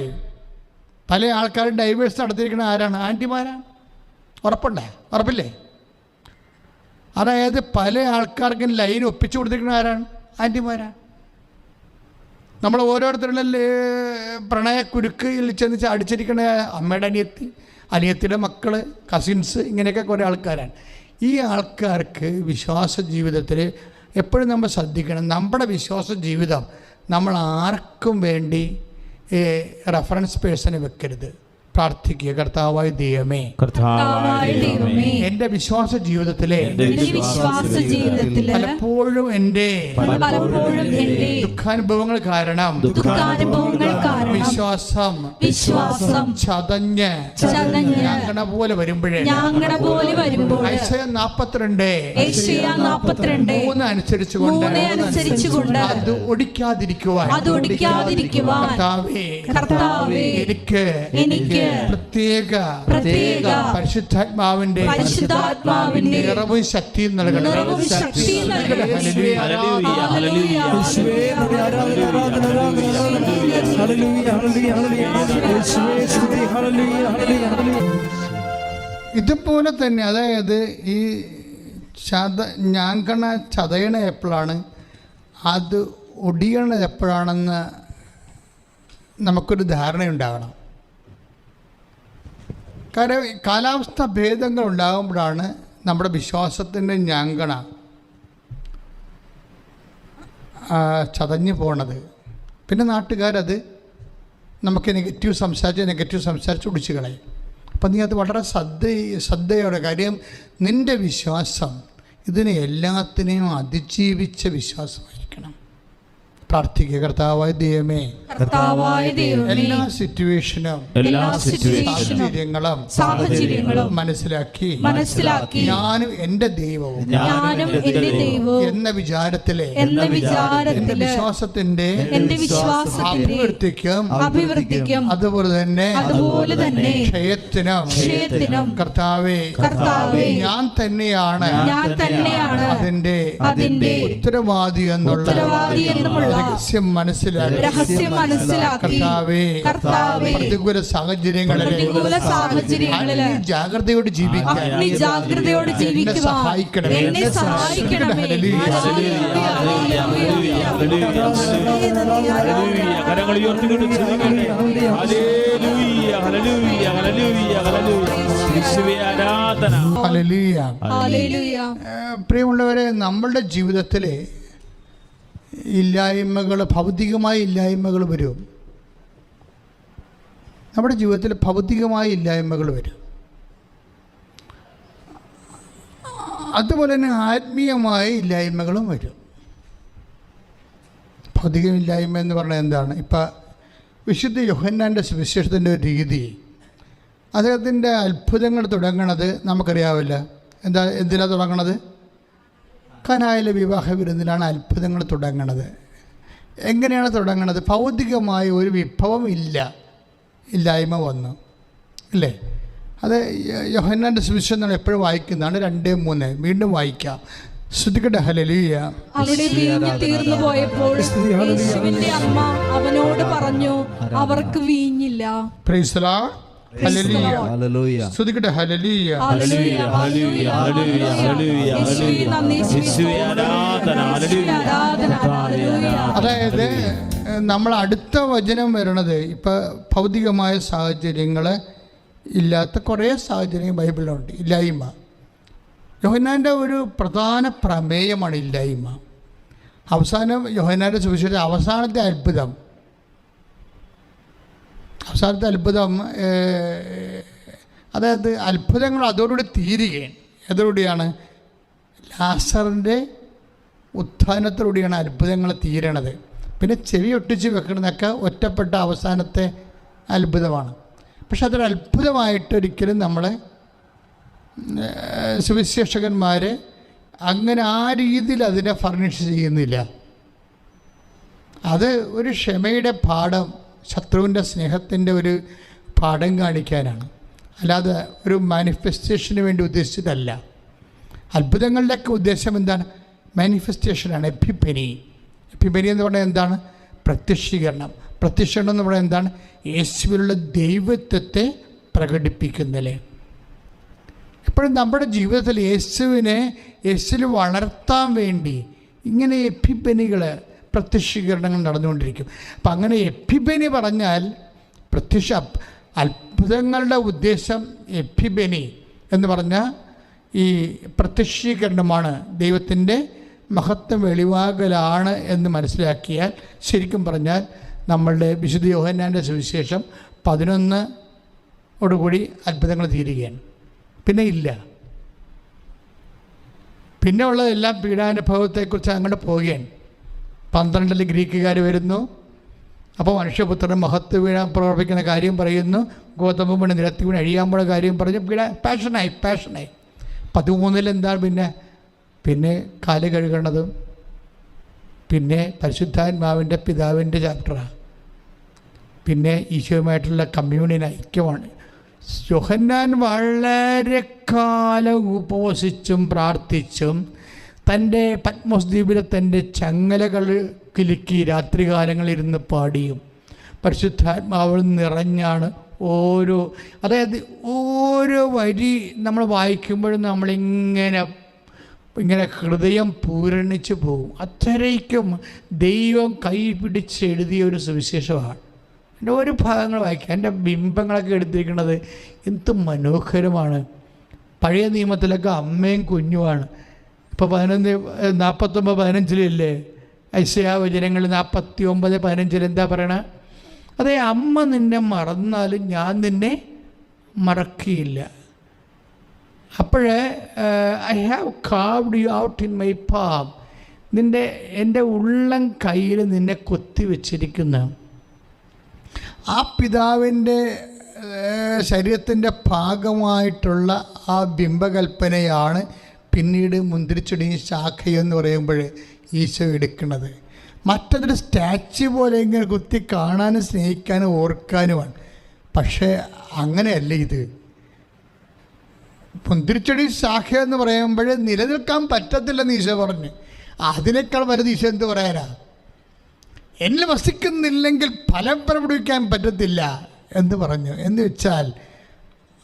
Speaker 3: പല ആൾക്കാരും ഡൈവേഴ്സ് നടത്തിയിരിക്കുന്ന ആരാണ്? ആൻറ്റിമാരാണ്. ഉറപ്പില്ലേ? അതായത് പല ആൾക്കാർക്കും ലൈൻ ഒപ്പിച്ചു കൊടുത്തിരിക്കുന്ന ആരാണ്? ആൻറ്റിമാരാണ്. നമ്മൾ ഓരോരുത്തരുടെ പ്രണയക്കുരുക്കിൽ ചെന്ന് അടിച്ചിരിക്കുന്ന അമ്മയുടെ അനിയത്തിയുടെ മക്കൾ, കസിൻസ്, ഇങ്ങനെയൊക്കെ കുറേ ആൾക്കാരാണ്. ഈ ആൾക്കാർക്ക് വിശ്വാസ ജീവിതത്തിൽ എപ്പോഴും നമ്മൾ ശ്രദ്ധിക്കണം. നമ്മുടെ വിശ്വാസ ജീവിതം നമ്മൾ ആർക്കും വേണ്ടി റെഫറൻസ് പേഴ്സണെ വെക്കരുത്. പ്രാർത്ഥിക്കുക, കർത്താവായ ദൈവമേ, എൻ്റെ വിശ്വാസ ജീവിതത്തിലെ പലപ്പോഴും എൻ്റെ ദുഃഖാനുഭവങ്ങൾ കാരണം വിശ്വാസം ചതഞ്ഞ് ഞാങ്ങണ പോലെ വരുമ്പോഴേ ഐശയ്യാ 42:3 അനുസരിച്ചുകൊണ്ട് അത് ഒടിക്കാതിരിക്കുവാൻ എനിക്ക് പ്രത്യേക പരിശുദ്ധാത്മാവിന്റെ നിറവും ശക്തിയും നൽകണം. ഇതുപോലെ തന്നെ, അതായത് ഈ ഞാങ്കണ ചതയണ എപ്പോഴാണ്, അത് ഒടിയണത് എപ്പോഴാണെന്ന് നമുക്കൊരു ധാരണയുണ്ടാകണം. കാരണം കാലാവസ്ഥ ഭേദങ്ങൾ ഉണ്ടാകുമ്പോഴാണ് നമ്മുടെ വിശ്വാസത്തിൻ്റെ ഞാങ്കണ ചതഞ്ഞു പോണത്. പിന്നെ നാട്ടുകാരത് നമുക്ക് നെഗറ്റീവ് സംസാരിച്ച് ഒടിച്ചു കളയും. അപ്പം നീ അത് വളരെ ശ്രദ്ധയോടെ, കാര്യം നിൻ്റെ വിശ്വാസം ഇതിനെ എല്ലാത്തിനെയും അതിജീവിച്ച വിശ്വാസമായിരിക്കണം. പ്രാർത്ഥിക്കുക, കർത്താവായ ദൈവമേ, എല്ലാ സിറ്റുവേഷനും സാഹചര്യങ്ങളും മനസ്സിലാക്കി ഞാനും എൻ്റെ ദൈവവും എന്ന വിചാരത്തിലെ എൻ്റെ വിശ്വാസത്തിന്റെ അഭിവൃദ്ധിക്കും അതുപോലെ തന്നെ ക്ഷയത്തിനും കർത്താവേ ഞാൻ തന്നെയാണ് അതിന്റെ ഉത്തരവാദി എന്നുള്ള രഹസ്യം മനസ്സിലാക്കി കർത്താവേ പ്രതികൂല സാഹചര്യങ്ങളിൽ ജാഗ്രതയോട് ജീവിക്കാൻ എന്നെ സഹായിക്കണം. പ്രിയമുള്ളവരെ, നമ്മളുടെ ജീവിതത്തിലെ ഇല്ലായ്മകൾ, ഭൗതികമായ ഇല്ലായ്മകൾ വരും. നമ്മുടെ ജീവിതത്തിൽ ഭൗതികമായ ഇല്ലായ്മകൾ വരും. അതുപോലെ തന്നെ ആത്മീയമായ ഇല്ലായ്മകളും വരും. ഭൗതിക ഇല്ലായ്മ എന്ന് പറഞ്ഞാൽ എന്താണ്? ഇപ്പം വിശുദ്ധ യോഹന്നാൻ്റെ സുവിശേഷത്തിൻ്റെ ഒരു രീതി, അദ്ദേഹത്തിൻ്റെ അത്ഭുതങ്ങൾ തുടങ്ങണത് നമുക്കറിയാവില്ല. എന്തിനാണ് തുടങ്ങണത്? കാനായിലെ വിവാഹ വിരുന്നിലാണ് അത്ഭുതങ്ങൾ തുടങ്ങണത്. എങ്ങനെയാണ് തുടങ്ങണത്? ഭൗതികമായ ഒരു വിഭവം ഇല്ലായ്മ വന്നു, ഇല്ലേ? അത് യോഹന്നാൻ്റെ സുവിശേഷം നമ്മൾ എപ്പോഴും വായിക്കുന്നതാണ്. 2:3 വീണ്ടും വായിക്കാം. ശ്രുതിക്കട്ടെ. ഹല്ലേലൂയ.
Speaker 4: അവിടെ വീഞ്ഞ് തീർന്നു പോയപ്പോൾ യേശുവിന്റെ അമ്മ അവനോട് പറഞ്ഞു, അവർക്ക് വീഞ്ഞില്ല.
Speaker 3: Praise the Lord. ഹല്ലേലൂയ. ശ്രുതിക്കട്ടെ. ഹല്ലേലൂയ. അതായത് നമ്മൾ അടുത്ത വചനം വരണത് ഇപ്പം ഭൗതികമായ സാഹചര്യങ്ങൾ ഇല്ലാത്ത കുറേ സാഹചര്യങ്ങൾ ബൈബിളിലുണ്ട്. ഇല്ലായ്മ യോഹന്നാൻ്റെ ഒരു പ്രധാന പ്രമേയമാണ് ഇല്ലായ്മ. അവസാനം യോഹന്നാൻ്റെ സുവിശേഷം അവസാനത്തെ അത്ഭുതം അതായത് അത്ഭുതങ്ങൾ അതോടുകൂടി തീരുകയാണ്. എതോടുകൂടിയാണ്? ലാസറിൻ്റെ ഉത്ഥാനത്തോടുകൂടിയാണ് അത്ഭുതങ്ങൾ തീരണത്. പിന്നെ ചെവി ഒട്ടിച്ച് വെക്കുന്നതൊക്കെ ഒറ്റപ്പെട്ട അവസാനത്തെ അത്ഭുതമാണ്. പക്ഷെ അതൊരു അത്ഭുതമായിട്ടൊരിക്കലും നമ്മളെ സുവിശേഷകന്മാർ അങ്ങനെ ആ രീതിയിൽ അതിനെ ഫർണിഷ് ചെയ്യുന്നില്ല. അത് ഒരു ക്ഷമയുടെ പാഠം, ശത്രുവിൻ്റെ സ്നേഹത്തിൻ്റെ ഒരു പാഠം കാണിക്കാനാണ്, അല്ലാതെ ഒരു മാനിഫെസ്റ്റേഷന് വേണ്ടി ഉദ്ദേശിച്ചിട്ടല്ല. അത്ഭുതങ്ങളുടെയൊക്കെ ഉദ്ദേശം എന്താണ്? മാനിഫെസ്റ്റേഷനാണ്. എപ്പിപ്പനി എന്ന് പറഞ്ഞാൽ എന്താണ്? പ്രത്യക്ഷീകരണം എന്ന് പറഞ്ഞാൽ എന്താണ്? യേശുവിലുള്ള ദൈവത്വത്തെ പ്രകടിപ്പിക്കുന്നല്ലേ. അപ്പോഴും നമ്മുടെ ജീവിതത്തിൽ യേശുവിൽ വളർത്താൻ വേണ്ടി ഇങ്ങനെ എപ്പിബനികൾ, പ്രത്യക്ഷീകരണങ്ങൾ നടന്നുകൊണ്ടിരിക്കും. അപ്പം അങ്ങനെ എപ്പിബനി പറഞ്ഞാൽ അത്ഭുതങ്ങളുടെ ഉദ്ദേശം എപ്പിബനി എന്ന് പറഞ്ഞാൽ ഈ പ്രത്യക്ഷീകരണമാണ്, ദൈവത്തിൻ്റെ മഹത്വം വെളിവാകലാണ് എന്ന് മനസ്സിലാക്കിയാൽ ശരിക്കും പറഞ്ഞാൽ നമ്മളുടെ വിശുദ്ധ യോഹന്നാൻ്റെ സുവിശേഷം 11 അത്ഭുതങ്ങൾ തീരുകയാണ്. പിന്നെ ഇല്ല. പിന്നെ ഉള്ളതെല്ലാം പീഡാനുഭവത്തെക്കുറിച്ച് അങ്ങോട്ട് പോവുകയാണ്. 12 ഗ്രീക്കുകാർ വരുന്നു. അപ്പോൾ മനുഷ്യപുത്രൻ മഹത്വ വീഴാൻ പ്രവർത്തിക്കുന്ന കാര്യം പറയുന്നു. ഗോതമ്പ് മണി നിരത്തി വീണ് അഴിയാൻ പോണ കാര്യം പറഞ്ഞു. പാഷനായി 13 എന്താണ് പിന്നെ കാല് കഴുകണതും പിന്നെ പരിശുദ്ധാത്മാവിൻ്റെ പിതാവിൻ്റെ ചാപ്റ്ററാണ്. പിന്നെ ഈശോയുമായിട്ടുള്ള കമ്മ്യൂണിയൻ ഐക്യമാണ്. യോഹന്നാൻ വളരെ കാലം ഉപവസിച്ചും പ്രാർത്ഥിച്ചും തൻ്റെ പത്മോസ് ദ്വീപിലെ തൻ്റെ ചങ്ങലകൾ കിലുക്കി രാത്രികാലങ്ങളിരുന്ന് പാടിയും പരിശുദ്ധാത്മാവിൽ നിറഞ്ഞാണ് അതായത് ഓരോ വരി നമ്മൾ വായിക്കുമ്പോഴും നമ്മളിങ്ങനെ ഹൃദയം പൂരണിച്ച് പോകും. അത്രയ്ക്കും ദൈവം കൈ പിടിച്ചെഴുതിയ ഒരു സുവിശേഷമാണ്. എൻ്റെ ഓരോ ഭാഗങ്ങൾ വായിക്കുക, എൻ്റെ ബിംബങ്ങളൊക്കെ എടുത്തിരിക്കുന്നത് എന്ത് മനോഹരമാണ്. പഴയ നിയമത്തിലൊക്കെ അമ്മയും കുഞ്ഞുമാണ്. ഇപ്പോൾ 49:15 ഐശയ്യാ വചനങ്ങളിൽ 49:15 എന്താ പറയണേ? അതേ, അമ്മ നിന്നെ മറന്നാലും ഞാൻ നിന്നെ മറക്കിയില്ല. അപ്പോഴേ I have carved you out in my palm, എൻ്റെ ഉള്ളം കയ്യിൽ നിന്നെ കൊത്തിവെച്ചിരിക്കുന്ന ആ പിതാവിൻ്റെ ശരീരത്തിൻ്റെ ഭാഗമായിട്ടുള്ള ആ ബിംബകൽപ്പനയാണ് പിന്നീട് മുന്തിരിച്ചെടി ശാഖയെന്ന് പറയുമ്പോൾ ഈശോ എടുക്കുന്നത്. മറ്റതൊരു സ്റ്റാച്യു പോലെ ഇങ്ങനെ കുത്തി കാണാനും സ്നേഹിക്കാനും ഓർക്കാനുമാണ്. പക്ഷേ അങ്ങനെയല്ല ഇത്. മുന്തിരിച്ചെടി ശാഖ എന്ന് പറയുമ്പോൾ നിലനിൽക്കാൻ പറ്റത്തില്ലെന്ന് ഈശോ പറഞ്ഞു. അതിനേക്കാൾ വലുത് ഈശോ എന്ത് പറയാനാ? എന്നിൽ വസിക്കുന്നില്ലെങ്കിൽ ഫലം പ്രകടിപ്പിക്കാൻ പറ്റത്തില്ല എന്ന് പറഞ്ഞു. എന്ന് വെച്ചാൽ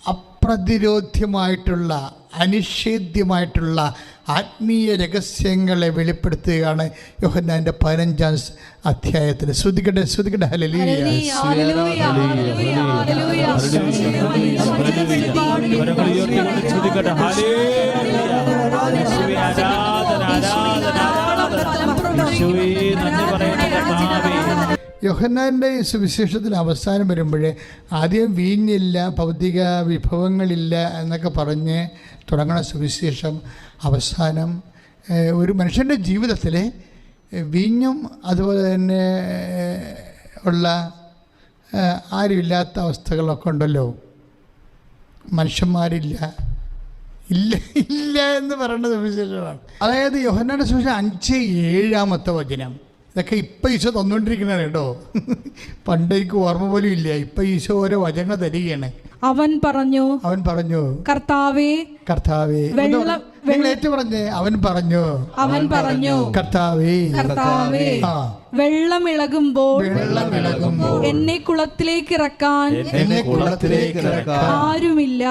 Speaker 3: അപ്രതിരോധ്യമായിട്ടുള്ള അനിഷേധ്യമായിട്ടുള്ള ആത്മീയ രഹസ്യങ്ങളെ വെളിപ്പെടുത്തുകയാണ് യോഹന്നാൻ്റെ 15-ാം അധ്യായത്തിൽ. ശ്രുതികട്ടെ ഹല്ലേലൂയ. യോഹന്നാൻ്റെ സുവിശേഷത്തിൽ അവസാനം വരുമ്പോഴേ ആദ്യം വീഞ്ഞില്ല, ഭൗതിക വിഭവങ്ങളില്ല എന്നൊക്കെ പറഞ്ഞ് തുടങ്ങുന്ന സുവിശേഷം അവസാനം ഒരു മനുഷ്യൻ്റെ ജീവിതത്തിൽ വീഞ്ഞും അതുപോലെ തന്നെ ഉള്ള ആരുമില്ലാത്ത അവസ്ഥകളൊക്കെ ഉണ്ടല്ലോ. മനുഷ്യന്മാരില്ല എന്ന് പറയുന്ന സുവിശേഷമാണ്. അതായത് യോഹന്നാൻ്റെ സുവിശേഷം 5:7 വചനം. ഇതൊക്കെ ഇപ്പം ഈശോ തന്നുകൊണ്ടിരിക്കുന്നതാണ് കേട്ടോ. പണ്ടേക്ക് ഓർമ്മ പോലും ഇല്ല. ഇപ്പം ഈശോ ഓരോ വചനങ്ങൾ തരികയാണ്.
Speaker 4: അവൻ പറഞ്ഞു കർത്താവേ
Speaker 3: നിങ്ങൾ ഏറ്റു പറഞ്ഞേ. അവൻ പറഞ്ഞു കർത്താവേ
Speaker 4: വെള്ളമിളകുമ്പോൾ എന്നെ കുളത്തിലേക്ക് ഇറക്കാൻ ആരുമില്ല.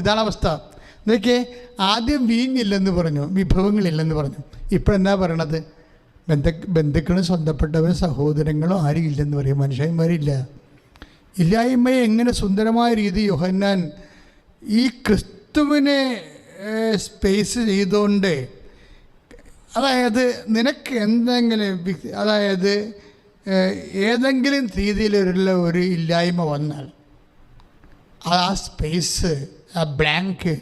Speaker 3: ഇതാണ് അവസ്ഥ. നോക്കിയേ, ആദ്യം വീഞ്ഞില്ലെന്ന് പറഞ്ഞു, വിഭവങ്ങളില്ലെന്ന് പറഞ്ഞു. ഇപ്പോഴെന്താ പറയണത്? ബന്ധുക്കളും സ്വന്തപ്പെട്ടവരും സഹോദരങ്ങളും ആരും ഇല്ലെന്ന് പറയും. മനുഷ്യന്മാരില്ല. ഇല്ലായ്മയെ എങ്ങനെ സുന്ദരമായ രീതി യോഹന്നാൻ ഈ ക്രിസ്തുവിനെ സ്പേസ് ചെയ്തുകൊണ്ട്, അതായത് നിനക്ക് എന്തെങ്കിലും അതായത് ഏതെങ്കിലും രീതിയിലുള്ള ഒരു ഇല്ലായ്മ വന്നാൽ ആ സ്പേസ്, ആ ബ്ലാങ്ക്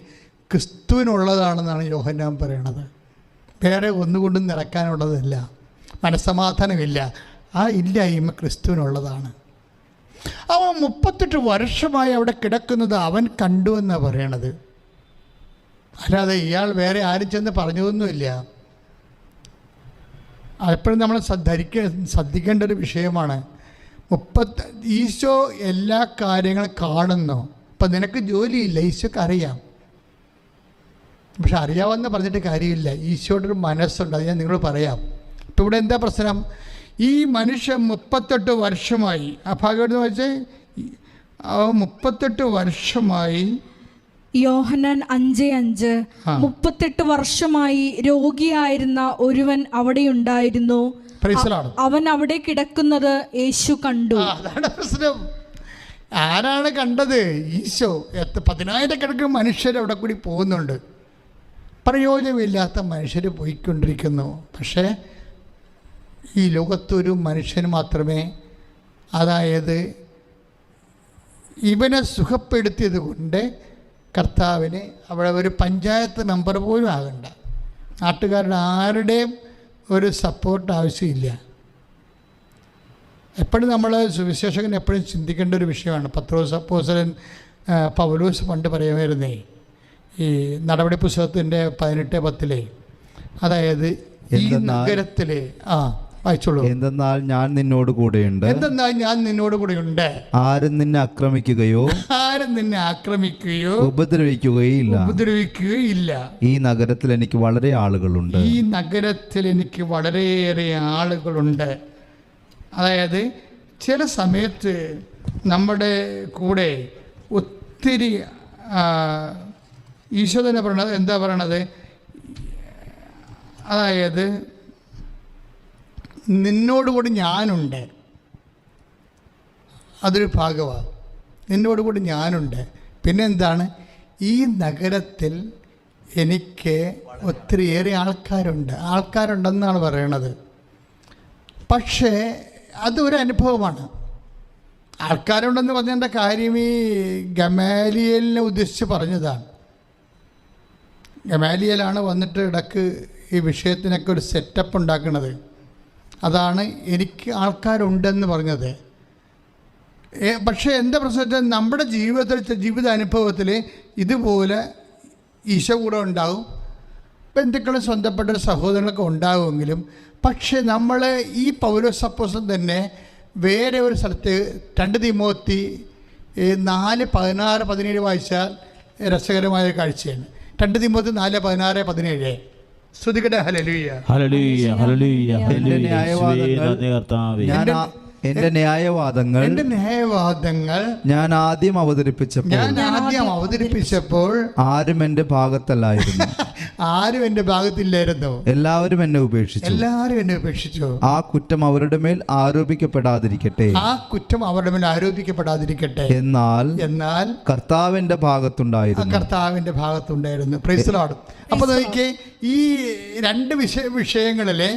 Speaker 3: ക്രിസ്തുവിനുള്ളതാണെന്നാണ് യോഹന്നാൻ പറയണത്. വേറെ ഒന്നുകൊണ്ടും നിറക്കാനുള്ളതല്ല, മനസ്സമാധാനമില്ല. ആ ഇല്ലായ്മ ക്രിസ്തുവിനുള്ളതാണ്. അവൻ 38 വർഷമായി അവിടെ കിടക്കുന്നത് അവൻ കണ്ടു എന്നാണ് പറയണത്. അല്ലാതെ ഇയാൾ വേറെ ആരും ചെന്ന് പറഞ്ഞതൊന്നുമില്ല. എപ്പോഴും നമ്മൾ ശ്രദ്ധിക്കേണ്ട ഒരു വിഷയമാണ്. ഈശോ എല്ലാ കാര്യങ്ങളും കാണുന്നു. ഇപ്പം നിനക്ക് ജോലിയില്ല, ഈശോക്ക് അറിയാം. പക്ഷെ അറിയാമെന്ന് പറഞ്ഞിട്ട് കാര്യമില്ല. ഈശോയുടെ ഒരു മനസ്സുണ്ട്, അത് ഞാൻ നിങ്ങളോട് പറയാം. ഇപ്പം ഇവിടെ എന്താ പ്രശ്നം? ഈ മനുഷ്യൻ 38 വർഷമായി, ആ ഭാഗം വെച്ചാൽ 38 വർഷമായി.
Speaker 4: യോഹന്നാൻ 5:5 38 വർഷമായി രോഗിയായിരുന്ന ഒരുവൻ അവിടെയുണ്ടായിരുന്നു. അവൻ അവിടെ കിടക്കുന്നത് യേശു കണ്ടു.
Speaker 3: അതാണ് പ്രശ്നം. ആരാണ് കണ്ടത്? ഈശോ. 10,000 മനുഷ്യർ അവിടെ കൂടി പോകുന്നുണ്ട്. പ്രയോജനമില്ലാത്ത മനുഷ്യർ പോയിക്കൊണ്ടിരിക്കുന്നു. പക്ഷേ ഈ ലോകത്തൊരു മനുഷ്യന് മാത്രമേ, അതായത് ഇവനെ സുഖപ്പെടുത്തിയത് കൊണ്ട് കർത്താവിന് അവിടെ ഒരു പഞ്ചായത്ത് മെമ്പർ പോലും ആകണ്ട, നാട്ടുകാരുടെ ആരുടെയും ഒരു സപ്പോർട്ട് ആവശ്യമില്ല. എപ്പോഴും നമ്മൾ സുവിശേഷകൻ എപ്പോഴും ചിന്തിക്കേണ്ട ഒരു വിഷയമാണ്. പത്രോസ് അപ്പോസ്തലൻ പൗലോസ് പണ്ട് പറയുമായിരുന്നേ, ഈ നടപടി പുസ്തകത്തിൻ്റെ 18:10, അതായത് ഈ നഗരത്തിൽ വായിച്ചോളൂ.
Speaker 1: എന്തെന്നാൽ ഞാൻ നിന്നോട് കൂടെയുണ്ട്.
Speaker 3: എന്തെന്നാൽ ഞാൻ നിന്നോട് കൂടെയുണ്ട്.
Speaker 1: ആരും നിന്നെ ആക്രമിക്കുകയോ
Speaker 3: ഉപദ്രവിക്കുകയില്ല.
Speaker 1: ഈ നഗരത്തിൽ എനിക്ക് വളരെ ആളുകളുണ്ട്.
Speaker 3: ഈ നഗരത്തിൽ എനിക്ക് വളരെയേറെ ആളുകളുണ്ട്. അതായത് ചില സമയത്ത് നമ്മുടെ കൂടെ ഒത്തിരി ഈശോ തന്നെ പറയണത് എന്താ പറയണത്, അതായത് നിന്നോടുകൂടി ഞാനുണ്ട്. അതൊരു ഭാഗമാണ്. നിന്നോടുകൂടി ഞാനുണ്ട്. പിന്നെ എന്താണ്, ഈ നഗരത്തിൽ എനിക്ക് ഒത്തിരിയേറെ ആൾക്കാരുണ്ടെന്നാണ് പറയണത്. പക്ഷേ അതൊരു അനുഭവമാണ്. ആൾക്കാരുണ്ടെന്ന് പറഞ്ഞതിൻ്റെ കാര്യം ഈ ഗമാലിയലിനെ ഉദ്ദേശിച്ച് പറഞ്ഞതാണ്. ഗമാലിയലാണ് വന്നിട്ട് ഇടക്ക് ഈ വിഷയത്തിനൊക്കെ ഒരു സെറ്റപ്പ് ഉണ്ടാക്കുന്നത്. അതാണ് എനിക്ക് ആൾക്കാരുണ്ടെന്ന് പറഞ്ഞത്. പക്ഷേ എൻ്റെ പ്രശ്നത്തിൽ നമ്മുടെ ജീവിതാനുഭവത്തിൽ ഇതുപോലെ ഈശോ കൂടെ ഉണ്ടാകും, ബന്ധുക്കളും സ്വന്തപ്പെട്ട സഹോദരങ്ങളൊക്കെ ഉണ്ടാകുമെങ്കിലും, പക്ഷേ നമ്മൾ ഈ പൗലോസ് അപ്പോസ്തലൻ തന്നെ വേറെ ഒരു സ്ഥലത്ത് 2 തിമോത്തി 4:16-17 വായിച്ചാൽ രസകരമായ കാഴ്ചയാണ്. 2 തിമോത്തി 4:16-17. സ്തുതിക്കട്ടെ. Hallelujah,
Speaker 2: hallelujah, hallelujah.
Speaker 1: എന്റെ ന്യായവാദങ്ങൾ ഞാൻ ആദ്യം അവതരിപ്പിച്ചപ്പോൾ ആരും എന്റെ ഭാഗത്തല്ലായിരുന്നു.
Speaker 3: ആരും എന്റെ ഭാഗത്തില്ലായിരുന്നു.
Speaker 1: എല്ലാവരും എന്നെ ഉപേക്ഷിച്ചു. ആ കുറ്റം അവരുടെ മേൽ ആരോപിക്കപ്പെടാതിരിക്കട്ടെ. എന്നാൽ കർത്താവിന്റെ ഭാഗത്തുണ്ടായിരുന്നു.
Speaker 3: Price the Lord. അപ്പോൾ നോക്കിയേ, ഈ 2 വിഷയങ്ങളിലെ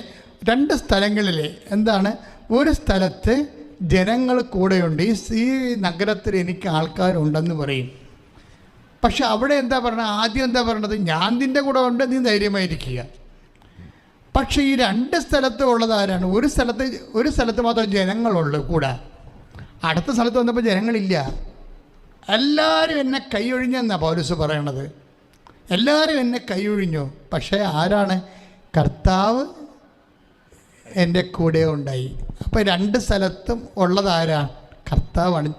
Speaker 3: 2 സ്ഥലങ്ങളിലെ എന്താണ്, ഒരു സ്ഥലത്ത് ജനങ്ങൾ കൂടെയുണ്ട്. ഈ നഗരത്തിൽ എനിക്ക് ആൾക്കാരുണ്ടെന്ന് പറയും. പക്ഷെ അവിടെ എന്താ പറയുന്നത്, ആദ്യം എന്താ പറയുന്നത്, ഞാൻ നിൻ്റെ കൂടെ ഉണ്ട്, നീ ധൈര്യമായിരിക്കുക. പക്ഷേ ഈ 2 സ്ഥലത്ത് ഉള്ളത് ആരാണ്? ഒരു സ്ഥലത്ത് മാത്രം ജനങ്ങളുള്ളൂ കൂടെ. അടുത്ത സ്ഥലത്ത് വന്നപ്പോൾ ജനങ്ങളില്ല. എല്ലാവരും എന്നെ കൈയൊഴിഞ്ഞെന്നാണ് പൗലോസ് പറയണത്. എല്ലാവരും എന്നെ കൈയൊഴിഞ്ഞു. പക്ഷേ ആരാണ്? കർത്താവ് എൻ്റെ കൂടെ ഉണ്ടായി. അപ്പോൾ 2 സ്ഥലത്തും ഉള്ളതാരാ? കർത്താവാണ്.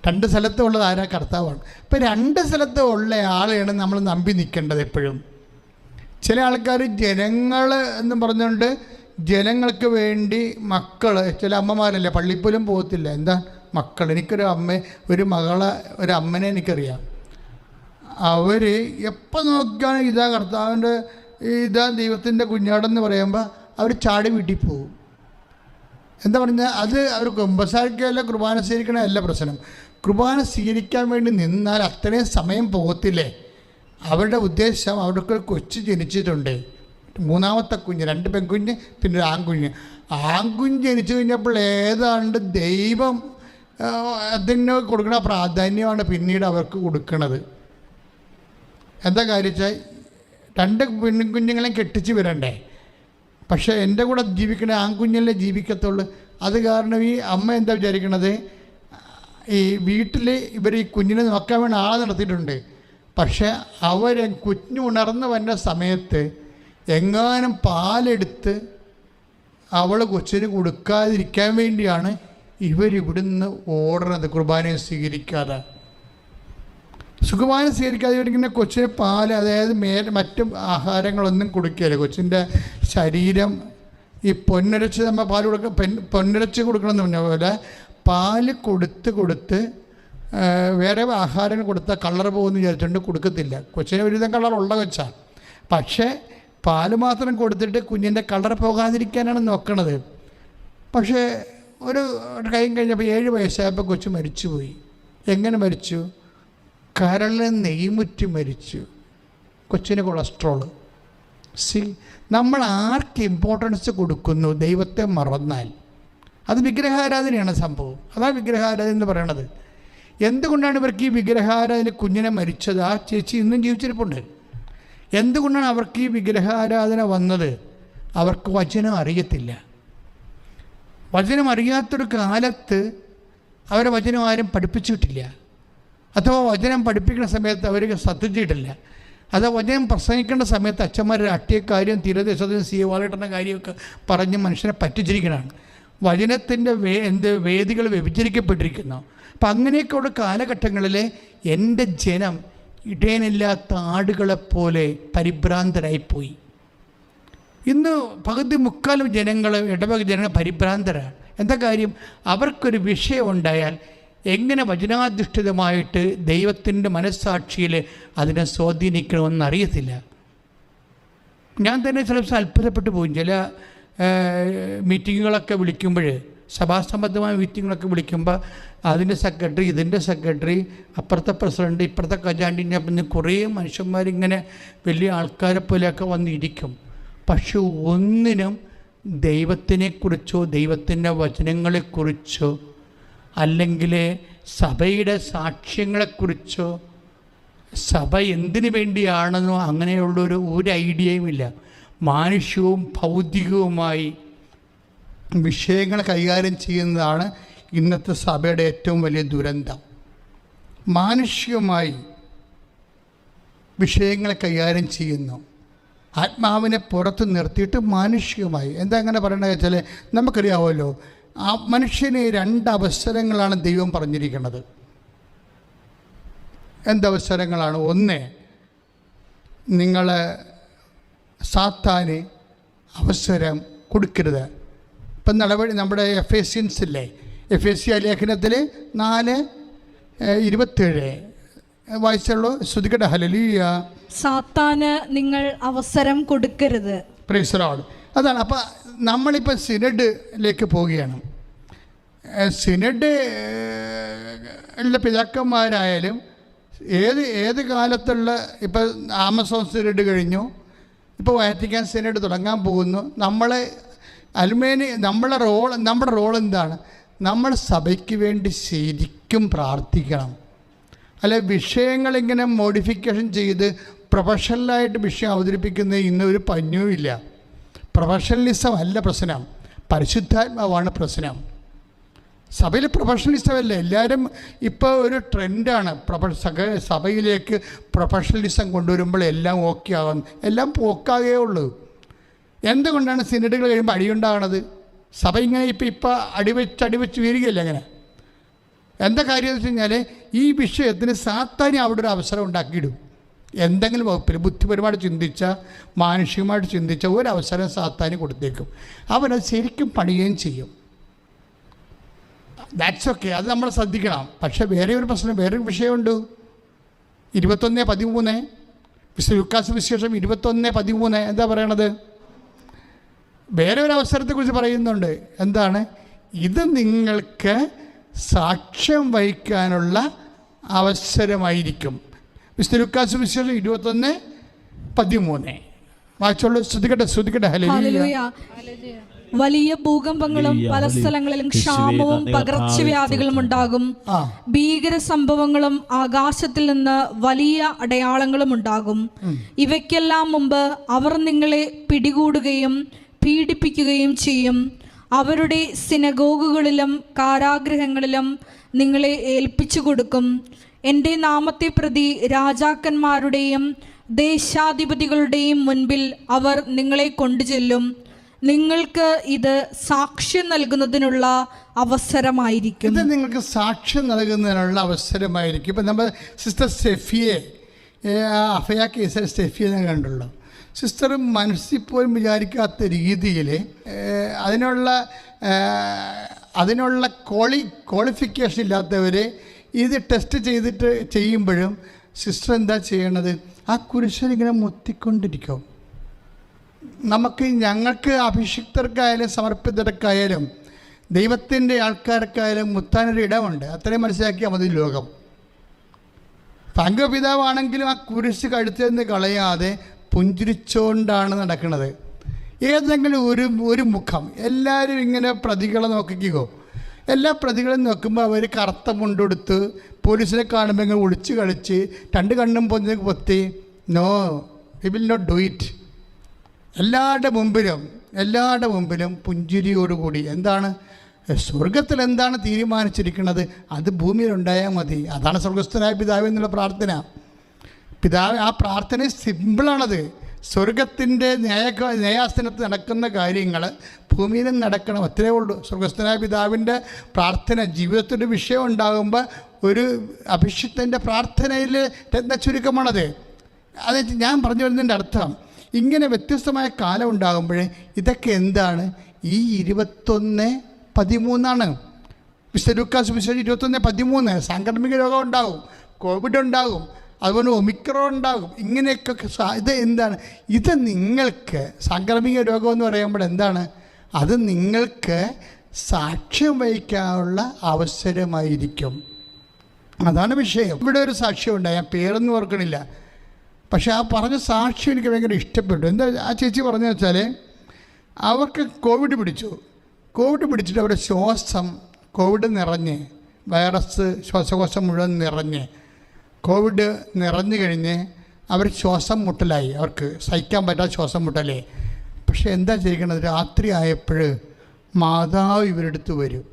Speaker 3: 2 സ്ഥലത്തും ഉള്ളതാരാ? കർത്താവാണ്. ഇപ്പോൾ 2 സ്ഥലത്ത് ഉള്ള ആളെയാണ് നമ്മൾ നമ്പി നിൽക്കേണ്ടത് എപ്പോഴും. ചില ആൾക്കാർ ജനങ്ങൾ എന്ന് പറഞ്ഞുകൊണ്ട് ജനങ്ങൾക്ക് വേണ്ടി മക്കൾ, ചില അമ്മമാരല്ലേ പള്ളിപ്പോലും പോകത്തില്ല. എന്താ മക്കൾ? എനിക്കൊരു ഒരു അമ്മനെ എനിക്കറിയാം. അവർ എപ്പോൾ നോക്കിയാണ് ഇതാ കർത്താവിൻ്റെ, ഇതാ ദൈവത്തിൻ്റെ കുഞ്ഞാടെന്ന് പറയുമ്പോൾ അവർ ചാടി വീട്ടിൽ പോകും. എന്താ പറഞ്ഞാൽ അത് അവർ കുമ്പസാരിക്കുകയല്ല, കുർബാന സ്വീകരിക്കണമല്ല പ്രശ്നം. കുർബാന സ്വീകരിക്കാൻ വേണ്ടി നിന്നാൽ അത്രയും സമയം പോകത്തില്ലേ? അവരുടെ ഉദ്ദേശം, അവർക്ക് ഒരു കൊച്ചു ജനിച്ചിട്ടുണ്ട്, 3ാമത്തെ കുഞ്ഞ്, 2 പെൺകുഞ്ഞ്, പിന്നെ ഒരു ആൺകുഞ്ഞ് ജനിച്ചു കഴിഞ്ഞപ്പോൾ ഏതാണ്ട് ദൈവം അതിന് കൊടുക്കുന്ന പ്രാധാന്യമാണ് പിന്നീട് അവർക്ക് കൊടുക്കുന്നത്. എന്താ കാര്യം വെച്ചാൽ 2 പെൺകുഞ്ഞുങ്ങളെയും കെട്ടിച്ച് വരണ്ടേ? പക്ഷേ എൻ്റെ കൂടെ ജീവിക്കണ ആൺകുഞ്ഞല്ലേ ജീവിക്കത്തുള്ളൂ. അത് കാരണം ഈ അമ്മ എന്താ വിചാരിക്കണത്, ഈ വീട്ടിൽ ഇവർ ഈ കുഞ്ഞിനെ നോക്കാൻ വേണ്ടി ആളെ നടത്തിയിട്ടുണ്ട്. പക്ഷേ കുഞ്ഞ് ഉണർന്ന് വന്ന സമയത്ത് എങ്ങാനും പാലെടുത്ത് അവൾ കൊച്ചിന് കൊടുക്കാതിരിക്കാൻ വേണ്ടിയാണ് ഇവരിവിടുന്ന് ഓടുന്നത്. കുർബാനയെ സ്വീകരിക്കാതെ ഇരിക്കുന്ന കൊച്ചിന് പാല്, അതായത് മറ്റു ആഹാരങ്ങളൊന്നും കൊടുക്കുകയില്ല. കൊച്ചിൻ്റെ ശരീരം ഈ പൊന്നരച്ച് നമ്മൾ പാല് പൊന്നരച്ച് കൊടുക്കണമെന്ന് പറഞ്ഞ പോലെ പാല് കൊടുത്ത് വേറെ ആഹാരം കൊടുത്താൽ കളർ പോകുമെന്ന് വിചാരിച്ചുകൊണ്ട് കൊടുക്കത്തില്ല. കൊച്ചിന് ഒരുവിധം കളറുള്ള കൊച്ചാണ്. പക്ഷേ പാല് മാത്രം കൊടുത്തിട്ട് കുഞ്ഞിൻ്റെ കളർ പോകാതിരിക്കാനാണ് നോക്കണത്. പക്ഷേ ഒരു ടൈം കഴിഞ്ഞപ്പോൾ 7 വയസ്സായപ്പോൾ കൊച്ചു മരിച്ചുപോയി. എങ്ങനെ മരിച്ചു? കരളിൽ നെയ്മുറ്റി മരിച്ചു. കൊച്ചിന് കൊളസ്ട്രോൾ. നമ്മൾ ആർക്ക് ഇമ്പോർട്ടൻസ് കൊടുക്കുന്നു? ദൈവത്തെ മറന്നാൽ അത് വിഗ്രഹാരാധനയാണ് സംഭവം. അതാണ് വിഗ്രഹാരാധന എന്ന് പറയണത്. എന്തുകൊണ്ടാണ് ഇവർക്ക് ഈ വിഗ്രഹാരാധന കുഞ്ഞിനെ മരിച്ചത്? ആ ചേച്ചി ഇന്നും ജീവിച്ചിരിപ്പുണ്ട്. എന്തുകൊണ്ടാണ് അവർക്ക് ഈ വിഗ്രഹാരാധന വന്നത്? അവർക്ക് വചനം അറിയത്തില്ല. വചനം അറിയാത്തൊരു കാലത്ത് അവരെ വചനം ആരും പഠിപ്പിച്ചിട്ടില്ല. അഥവാ വചനം പഠിപ്പിക്കുന്ന സമയത്ത് അവർ ശ്രദ്ധിച്ചിട്ടില്ല. അത് വചനം പ്രസംഗിക്കേണ്ട സമയത്ത് അച്ഛന്മാർ അട്ടിയക്കാര്യം തീരദേശത്തിന് സീവാളിട്ടുന്ന കാര്യമൊക്കെ പറഞ്ഞ് മനുഷ്യനെ പറ്റിച്ചിരിക്കണതാണ്. വചനത്തിൻ്റെ വേദികൾ വ്യഭിചരിക്കപ്പെട്ടിരിക്കുന്നു. അപ്പം അങ്ങനെയൊക്കെയുള്ള കാലഘട്ടങ്ങളിൽ എൻ്റെ ജനം ഇടയനില്ലാത്ത ആടുകളെപ്പോലെ പരിഭ്രാന്തരായിപ്പോയി. ഇന്ന് പകുതി മുക്കാലും ജനങ്ങൾ, ഇടവക ജനങ്ങൾ പരിഭ്രാന്തരാണ്. എന്താ കാര്യം? അവർക്കൊരു വിഷയം ഉണ്ടായാൽ എങ്ങനെ വചനാധിഷ്ഠിതമായിട്ട് ദൈവത്തിൻ്റെ മനസ്സാക്ഷിയിൽ അതിനെ സ്വാധീനിക്കണമെന്ന് അറിയത്തില്ല. ഞാൻ തന്നെ ചില ദിവസം അത്ഭുതപ്പെട്ടു പോകും. ചില മീറ്റിങ്ങുകളൊക്കെ വിളിക്കുമ്പോൾ, സഭാസംബന്ധമായ മീറ്റിങ്ങുകളൊക്കെ വിളിക്കുമ്പോൾ അതിൻ്റെ സെക്രട്ടറി, ഇതിൻ്റെ സെക്രട്ടറി, അപ്പുറത്തെ പ്രസിഡൻറ്റ്, ഇപ്പുറത്തെ ഖജാൻജിനെ പിന്നെ കുറേ മനുഷ്യന്മാരിങ്ങനെ വലിയ ആൾക്കാരെ പോലെയൊക്കെ വന്നിരിക്കും. പക്ഷെ ഒന്നിനും ദൈവത്തിനെക്കുറിച്ചോ ദൈവത്തിൻ്റെ വചനങ്ങളെക്കുറിച്ചോ അല്ലെങ്കിൽ സഭയുടെ സാക്ഷ്യങ്ങളെക്കുറിച്ചോ സഭ എന്തിനു വേണ്ടിയാണെന്നോ അങ്ങനെയുള്ളൊരു ഐഡിയയും ഇല്ല. മാനുഷ്യവും ഭൗതികവുമായി വിഷയങ്ങൾ കൈകാര്യം ചെയ്യുന്നതാണ് ഇന്നത്തെ സഭയുടെ ഏറ്റവും വലിയ ദുരന്തം. മാനുഷികമായി വിഷയങ്ങളെ കൈകാര്യം ചെയ്യുന്നു. ആത്മാവിനെ പുറത്ത് നിർത്തിയിട്ട് മാനുഷികമായി. എന്താ അങ്ങനെ പറയണത് വെച്ചാൽ, നമുക്കറിയാമല്ലോ, ആ മനുഷ്യന് 2 അവസരങ്ങളാണ് ദൈവം പറഞ്ഞിരിക്കുന്നത്. എന്തവസരങ്ങളാണ്? ഒന്ന്, നിങ്ങൾ സാത്താന് അവസരം കൊടുക്കരുത്. ഇപ്പം നടപടി നമ്മുടെ എഫേസ്യൻസില്ലേ, എഫേസ്യ ലേഖനത്തിൽ 4:27 വായിച്ചുള്ളൂ. ശ്രുതികട ഹല്ലേലൂയ.
Speaker 4: സാത്താന് നിങ്ങൾ അവസരം കൊടുക്കരുത്.
Speaker 3: Price the Lord. അതാണ്. അപ്പം നമ്മളിപ്പോൾ സിനഡിലേക്ക് പോവുകയാണ്. സിനഡ് ഉള്ള പിതാക്കന്മാരായാലും ഏത് കാലത്തുള്ള, ഇപ്പോൾ ആമസോൺ സിനഡ് കഴിഞ്ഞു, ഇപ്പോൾ വാറ്റിക്കാൻ സിനഡ് തുടങ്ങാൻ പോകുന്നു. നമ്മുടെ റോൾ എന്താണ്? നമ്മൾ സഭയ്ക്ക് വേണ്ടി ശരിക്കും പ്രാർത്ഥിക്കണം. അല്ല, വിഷയങ്ങളിങ്ങനെ മോഡിഫിക്കേഷൻ ചെയ്ത് പ്രൊഫഷണലായിട്ട് വിഷയം അവതരിപ്പിക്കുന്ന ഇന്നൊരു പഞ്ഞുമില്ല. പ്രൊഫഷണലിസം അല്ല പ്രശ്നം, പരിശുദ്ധാത്മാവാണ് പ്രശ്നം. സഭയിൽ പ്രൊഫഷണലിസം അല്ല. എല്ലാവരും ഇപ്പോൾ ഒരു ട്രെൻഡാണ് സഭയിലേക്ക് പ്രൊഫഷണലിസം കൊണ്ടുവരുമ്പോൾ എല്ലാം ഓക്കെ ആകും. എല്ലാം പോക്കാകേ ഉള്ളൂ. എന്തുകൊണ്ടാണ് സിനഡുകൾ കഴിയുമ്പോൾ അടിയുണ്ടാകണത്? സഭ ഇങ്ങനെ ഇപ്പോൾ അടിവെച്ച് വീഴുകയല്ല. അങ്ങനെ എന്താ കാര്യം എന്ന് വെച്ച് കഴിഞ്ഞാൽ, ഈ വിഷയത്തിന് സാത്താന് അവിടെ ഒരു അവസരം ഉണ്ടാക്കിയിടും. എന്തെങ്കിലും വകുപ്പിൽ ബുദ്ധിപരമായിട്ട് ചിന്തിച്ച, മാനുഷികമായിട്ട് ചിന്തിച്ച ഒരവസരം സാത്താന് കൊടുത്തേക്കും. അവനത് ശരിക്കും പണിയുകയും ചെയ്യും. ദാറ്റ്സ് ഓക്കെ, അത് നമ്മൾ ശ്രദ്ധിക്കണം. പക്ഷേ വേറൊരു വിഷയമുണ്ട്. 21:13 ലൂക്കാസ് വിശേഷം 21:13 എന്താ പറയണത്? വേറെ ഒരു അവസരത്തെക്കുറിച്ച് പറയുന്നുണ്ട്. എന്താണ്? ഇത് നിങ്ങൾക്ക് സാക്ഷ്യം വഹിക്കാനുള്ള അവസരമായിരിക്കും. ലൂക്കാസ് വിശേഷം 21:13 വായിച്ചോളൂ. ശ്രുതിക്കട്ടെ. ഹല്ലേലൂയ.
Speaker 4: വലിയ ഭൂകമ്പങ്ങളും പല സ്ഥലങ്ങളിലും ക്ഷാമവും പകർച്ചവ്യാധികളും ഉണ്ടാകും. ഭീകര സംഭവങ്ങളും ആകാശത്തിൽ നിന്ന് വലിയ അടയാളങ്ങളും ഉണ്ടാകും. ഇവയ്ക്കെല്ലാം മുമ്പ് അവർ നിങ്ങളെ പിടികൂടുകയും പീഡിപ്പിക്കുകയും ചെയ്യും. അവരുടെ സിനഗോഗുകളിലും കാരാഗൃഹങ്ങളിലും നിങ്ങളെ ഏൽപ്പിച്ചു കൊടുക്കും. എൻ്റെ നാമത്തെ പ്രതി രാജാക്കന്മാരുടെയും ദേശാധിപതികളുടെയും മുൻപിൽ അവർ നിങ്ങളെ കൊണ്ടുചെല്ലും. നിങ്ങൾക്ക് ഇത് സാക്ഷ്യം നൽകുന്നതിനുള്ള അവസരമായിരിക്കും.
Speaker 3: ഇത് നിങ്ങൾക്ക് സാക്ഷ്യം നൽകുന്നതിനുള്ള അവസരമായിരിക്കും. ഇപ്പം നമ്മൾ സിസ്റ്റർ സ്റ്റെഫിയെ, അഫയ കേസിൽ സ്റ്റെഫിയെ ഞാൻ കണ്ടുള്ളൂ. സിസ്റ്റർ മനസ്സിൽ പോലും വിചാരിക്കാത്ത രീതിയിൽ അതിനുള്ള ക്വാളിഫിക്കേഷൻ ഇല്ലാത്തവരെ ഇത് ടെസ്റ്റ് ചെയ്തിട്ട് ചെയ്യുമ്പോഴും സിസ്റ്റർ എന്താ ചെയ്യണത്? ആ കുരിശിലിങ്ങനെ മുത്തിക്കൊണ്ടിരിക്കും. ഞങ്ങൾക്ക് അഭിഷിക്തർക്കായാലും സമർപ്പിതർക്കായാലും ദൈവത്തിൻ്റെ ആൾക്കാർക്കായാലും മുത്താനൊരു ഇടമുണ്ട്. അത്രയും മനസ്സിലാക്കിയാൽ മതി ലോകം. പങ്കപിതാവാണെങ്കിലും ആ കുരിശ് കഴുത്തിൽ നിന്ന് കളയാതെ പുഞ്ചിരിച്ചുകൊണ്ടാണ് നടക്കുന്നത്. ഏതെങ്കിലും ഒരു മുഖം, എല്ലാവരും ഇങ്ങനെ പ്രതികളെ നോക്കിക്കോ. എല്ലാ പ്രതികളും നോക്കുമ്പോൾ അവർ കറുത്ത മുണ്ടെടുത്ത് പോലീസിനെ കാണുമ്പോൾ ഇങ്ങനെ ഒളിച്ച് കളിച്ച് 2 കണ്ണും പൊത്തി no, we will not do it. എല്ലാവരുടെ മുമ്പിലും പുഞ്ചിരിയോടുകൂടി. എന്താണ് സ്വർഗത്തിൽ എന്താണ് തീരുമാനിച്ചിരിക്കുന്നത് അത് ഭൂമിയിലുണ്ടായാൽ മതി. അതാണ് സ്വർഗസ്ഥനായ പിതാവ് എന്നുള്ള പ്രാർത്ഥന. പിതാവ് ആ പ്രാർത്ഥന സിമ്പിളാണത്. സ്വർഗത്തിൻ്റെ ന്യായാസനത്തിൽ നടക്കുന്ന കാര്യങ്ങൾ ഭൂമിയിലും നടക്കണം, അത്രേ ഉള്ളൂ. സ്വർഗസ്ഥനായ പിതാവിൻ്റെ പ്രാർത്ഥന ജീവിതത്തിൻ്റെ വിഷയം ഉണ്ടാകുമ്പോൾ ഒരു അഭിഷിക്തൻ്റെ പ്രാർത്ഥനയിൽ ചുരുക്കമാണത്. അത് ഞാൻ പറഞ്ഞു വരുന്നതിൻ്റെ അർത്ഥം, ഇങ്ങനെ വ്യത്യസ്തമായ കാലം ഉണ്ടാകുമ്പോൾ ഇതൊക്കെ എന്താണ്? ഈ 21:13 വിശുദ്ധ ലൂക്കാസ് സുവിശേഷം 21:13 സാംക്രമിക രോഗം ഉണ്ടാകും, കോവിഡ് ഉണ്ടാകും, അതുപോലെ ഒമിക്രോൺ ഉണ്ടാകും. ഇങ്ങനെയൊക്കെ ഇത് എന്താണ്? ഇത് നിങ്ങൾക്ക് സാംക്രമിക രോഗം എന്ന് പറയുമ്പോൾ എന്താണ്? അത് നിങ്ങൾക്ക് സാക്ഷ്യം വഹിക്കാനുള്ള അവസരമായിരിക്കും. അതാണ് വിഷയം. ഇവിടെ ഒരു സാക്ഷ്യം ഉണ്ടായി, ഞാൻ പേരൊന്നും ഓർക്കണില്ല, പക്ഷെ ആ പറഞ്ഞ സാക്ഷ്യം എനിക്ക് ഭയങ്കര ഇഷ്ടപ്പെട്ടു. എന്താ ആ ചേച്ചി പറഞ്ഞു വെച്ചാൽ, അവർക്ക് കോവിഡ് പിടിച്ചിട്ട് അവരുടെ കോവിഡ് നിറഞ്ഞ്, വൈറസ് ശ്വാസകോശം മുഴുവൻ നിറഞ്ഞ്, കോവിഡ് നിറഞ്ഞു കഴിഞ്ഞ് അവർ ശ്വാസം മുട്ടലായി, അവർക്ക് സഹിക്കാൻ പറ്റാത്ത ശ്വാസം മുട്ടലേ. പക്ഷെ എന്താ ചെയ്യണത്? രാത്രി ആയപ്പോൾ മാതാവ് ഇവരെടുത്ത് വരും.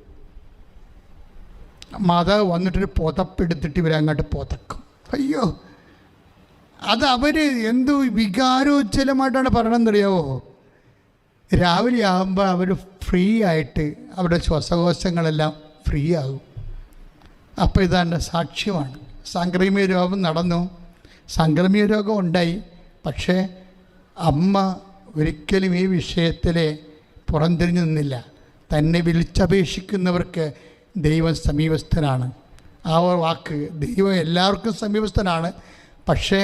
Speaker 3: മാതാവ് വന്നിട്ടൊരു പുതപ്പെടുത്തിട്ട് ഇവരങ്ങോട്ട് പുതക്കും. അയ്യോ, അത് അവർ എന്ത് വികാരോജ്ജലമായിട്ടാണ് പറയണമെന്നറിയാവോ? രാവിലെ ആകുമ്പോൾ അവർ ഫ്രീ ആയിട്ട് അവരുടെ ശ്വാസകോശങ്ങളെല്ലാം ഫ്രീ ആകും. അപ്പോൾ ഇതാണ് സാക്ഷ്യമാണ്. സാംക്രമിക രോഗം നടന്നു, സാംക്രമിക രോഗം ഉണ്ടായി, പക്ഷേ അമ്മ ഒരിക്കലും ഈ വിഷയത്തിൽ പുറംതിരിഞ്ഞു നിന്നില്ല. തന്നെ വിളിച്ചപേക്ഷിക്കുന്നവർക്ക് ദൈവം സമീപസ്ഥനാണ്. ആ വാക്ക്, ദൈവം എല്ലാവർക്കും സമീപസ്ഥനാണ്, പക്ഷേ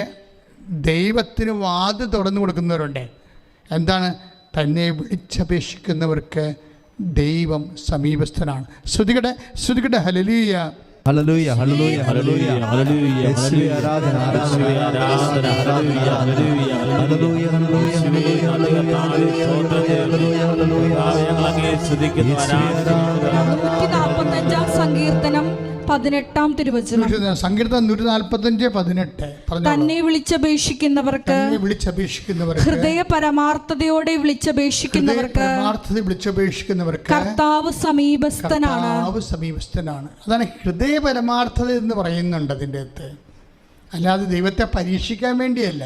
Speaker 3: ദൈവത്തിന് വാതിൽ തുറന്നു കൊടുക്കുന്നവരുണ്ട്. എന്താണ്? തന്നെ വിളിച്ചപേക്ഷിക്കുന്നവർക്ക് ദൈവം സമീപസ്ഥനാണ്. ശ്രുതികടെ hallelujah,
Speaker 1: hallelujah, hallelujah, hallelujah, hallelujah, യേശുവേ ആരാധന, ആരാധന, ആരാധന, ഹല്ലേലൂയ, ഹല്ലേലൂയ, ഹല്ലേലൂയ, ഹല്ലേലൂയ,
Speaker 4: സങ്കീർത്തനം 18 തിരുവചനം.
Speaker 3: സങ്കീർത്തനം 145:18.
Speaker 4: തന്നെ വിളിച്ചപേക്ഷിക്കുന്നവർക്ക്, ഹൃദയ പരമാർത്ഥതയോടെ വിളിച്ചപേക്ഷിക്കുന്നവർക്ക് കർത്താവ് സമീപസ്ഥനാണ്.
Speaker 3: അതാണ് ഹൃദയ പരമാർത്ഥത എന്ന് പറയുന്നുണ്ട് അതിൻ്റെ അകത്ത്. അല്ലാതെ ദൈവത്തെ പരീക്ഷിക്കാൻ വേണ്ടിയല്ല.